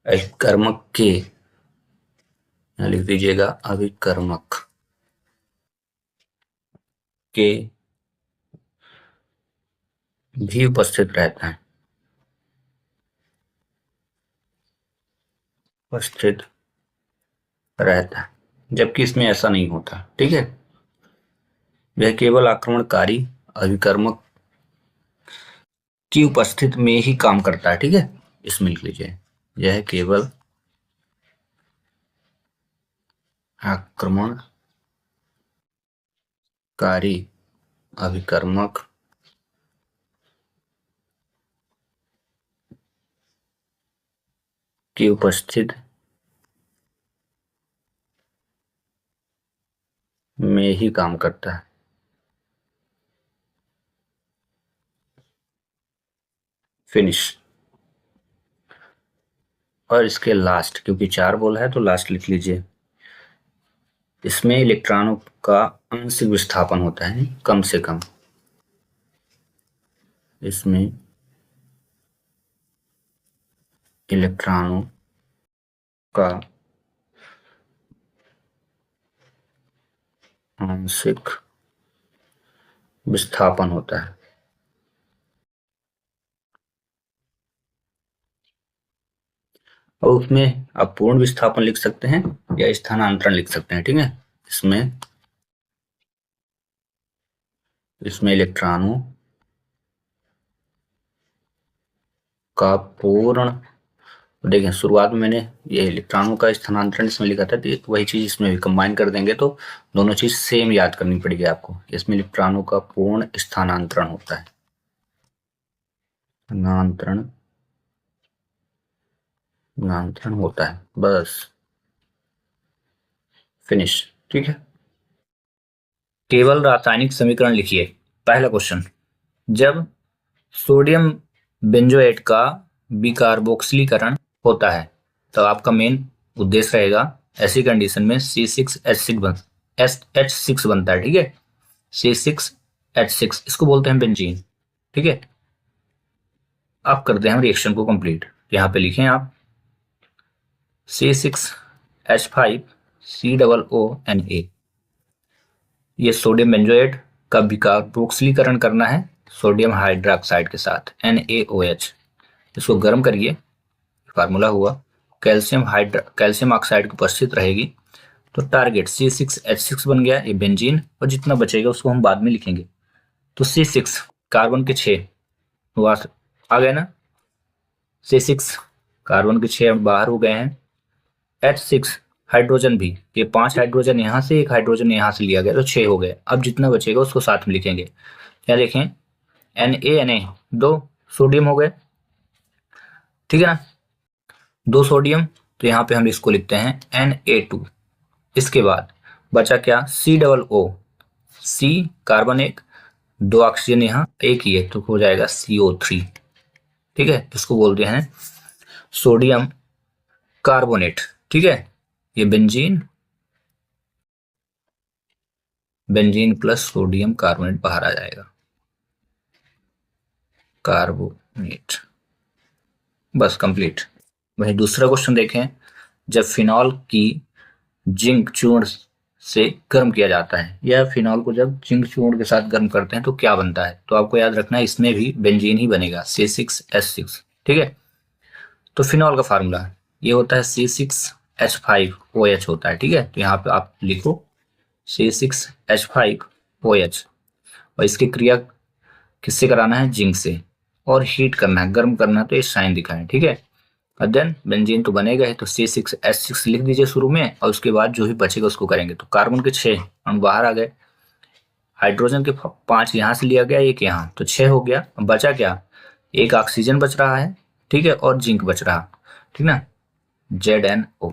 अभिकर्मक के, यहां लिख दीजिएगा अभिकर्मक के भी उपस्थित रहता है, उपस्थित रहता है, जबकि इसमें ऐसा नहीं होता, ठीक है। यह केवल आक्रमणकारी अभिकर्मक की उपस्थिति में ही काम करता है, ठीक है, इसमें लिख लीजिए, यह केवल आक्रमणकारी अभिकर्मक की उपस्थिति में ही काम करता है। फिनिश। और इसके लास्ट, क्योंकि 4 बोला है तो लास्ट लिख लीजिए, इसमें इलेक्ट्रॉनों का आंशिक विस्थापन होता है कम से कम, इसमें इलेक्ट्रॉनों का आंशिक विस्थापन होता है। और उसमें आप पूर्ण विस्थापन लिख सकते हैं या स्थानांतरण लिख सकते हैं, ठीक है। इसमें इलेक्ट्रॉनों का पूर्ण, देखें शुरुआत में मैंने ये इलेक्ट्रॉनों का स्थानांतरण इसमें लिखा था, तो वही चीज इसमें भी कंबाइन कर देंगे तो दोनों चीज सेम याद करनी पड़ेगी आपको। इसमें इलेक्ट्रॉनों का पूर्ण स्थानांतरण होता है, स्थानांतरण होता है, बस। फिनिश, ठीक है। केवल रासायनिक समीकरण लिखिए। पहला क्वेश्चन, जब सोडियम बेंजोएट का विकार्बोक्सिलीकरण होता है तो आपका मेन उद्देश्य रहेगा, ऐसी कंडीशन में C6H6 बनता है, ठीक है, C6H6, इसको बोलते हैं बेंजीन, ठीक है। अब करते हैं रिएक्शन को कंप्लीट। यहां पे लिखें आप C6H5COONA, ये सोडियम बेंजोएट का विकार्बोक्सिलीकरण करना है सोडियम हाइड्रोक्साइड के साथ NaOH। इसको गर्म करिए, फार्मूला हुआ कैल्शियम ऑक्साइड की उपस्थित रहेगी, तो टारगेट C6H6 बन गया, ये बेंजीन, और जितना बचेगा उसको हम बाद में लिखेंगे। तो C6 कार्बन के 6 आ गए ना, C6 कार्बन के 6 बाहर हो गए हैं, H6 हाइड्रोजन भी, ये 5 हाइड्रोजन यहाँ से, 1 हाइड्रोजन यहाँ से लिया गया, तो 6 हो गए। अब जितना बचेगा उसको साथ में लिखेंगे। क्या देखें, Na 2 सोडियम हो गए, ठीक है ना, 2 सोडियम, तो यहाँ पे हम इसको लिखते हैं Na2। इसके बाद बचा क्या, COO, C कार्बन एक, 2 ऑक्सीजन यहाँ एक ही है तो हो जाएगा CO3। ठीक है, इसको बोलते हैं सोडियम कार्बोनेट। ठीक है, ये बेंजीन प्लस सोडियम कार्बोनेट बाहर आ जाएगा, कार्बोनेट। बस कंप्लीट। वही दूसरा क्वेश्चन देखें, जब फिनॉल की जिंक चूर्ण से गर्म किया जाता है, या फिनॉल को जब जिंक चूर्ण के साथ गर्म करते हैं तो क्या बनता है? तो आपको याद रखना है इसमें भी बेंजीन ही बनेगा, C6H6। ठीक है, तो फिनॉल का फार्मूला ये होता है C6H5OH होता है। ठीक है, तो यहाँ पे आप लिखो C6H5OH, और इसकी क्रिया किससे कराना है? जिंक से, और हीट करना है, गर्म करना है, तो ये साइन दिखा है। ठीक है, और देन बेंजीन तो बनेगा ही, तो C6H6 लिख दीजिए शुरू में, और उसके बाद जो भी बचेगा उसको करेंगे। तो कार्बन के 6 हम बाहर आ गए, हाइड्रोजन के 5 यहाँ से लिया गया, एक यहाँ, तो 6 हो गया। अब बचा क्या? एक ऑक्सीजन बच रहा है, ठीक है, और जिंक बच रहा, ठीक ना, ZnO।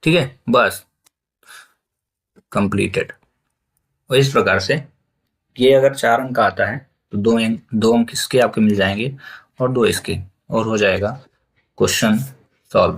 ठीक है, बस कंप्लीटेड। और इस प्रकार से ये अगर 4 अंक का आता है तो 2 अंक इसके आपके मिल जाएंगे और 2 इसके, और हो जाएगा क्वेश्चन सॉल्व।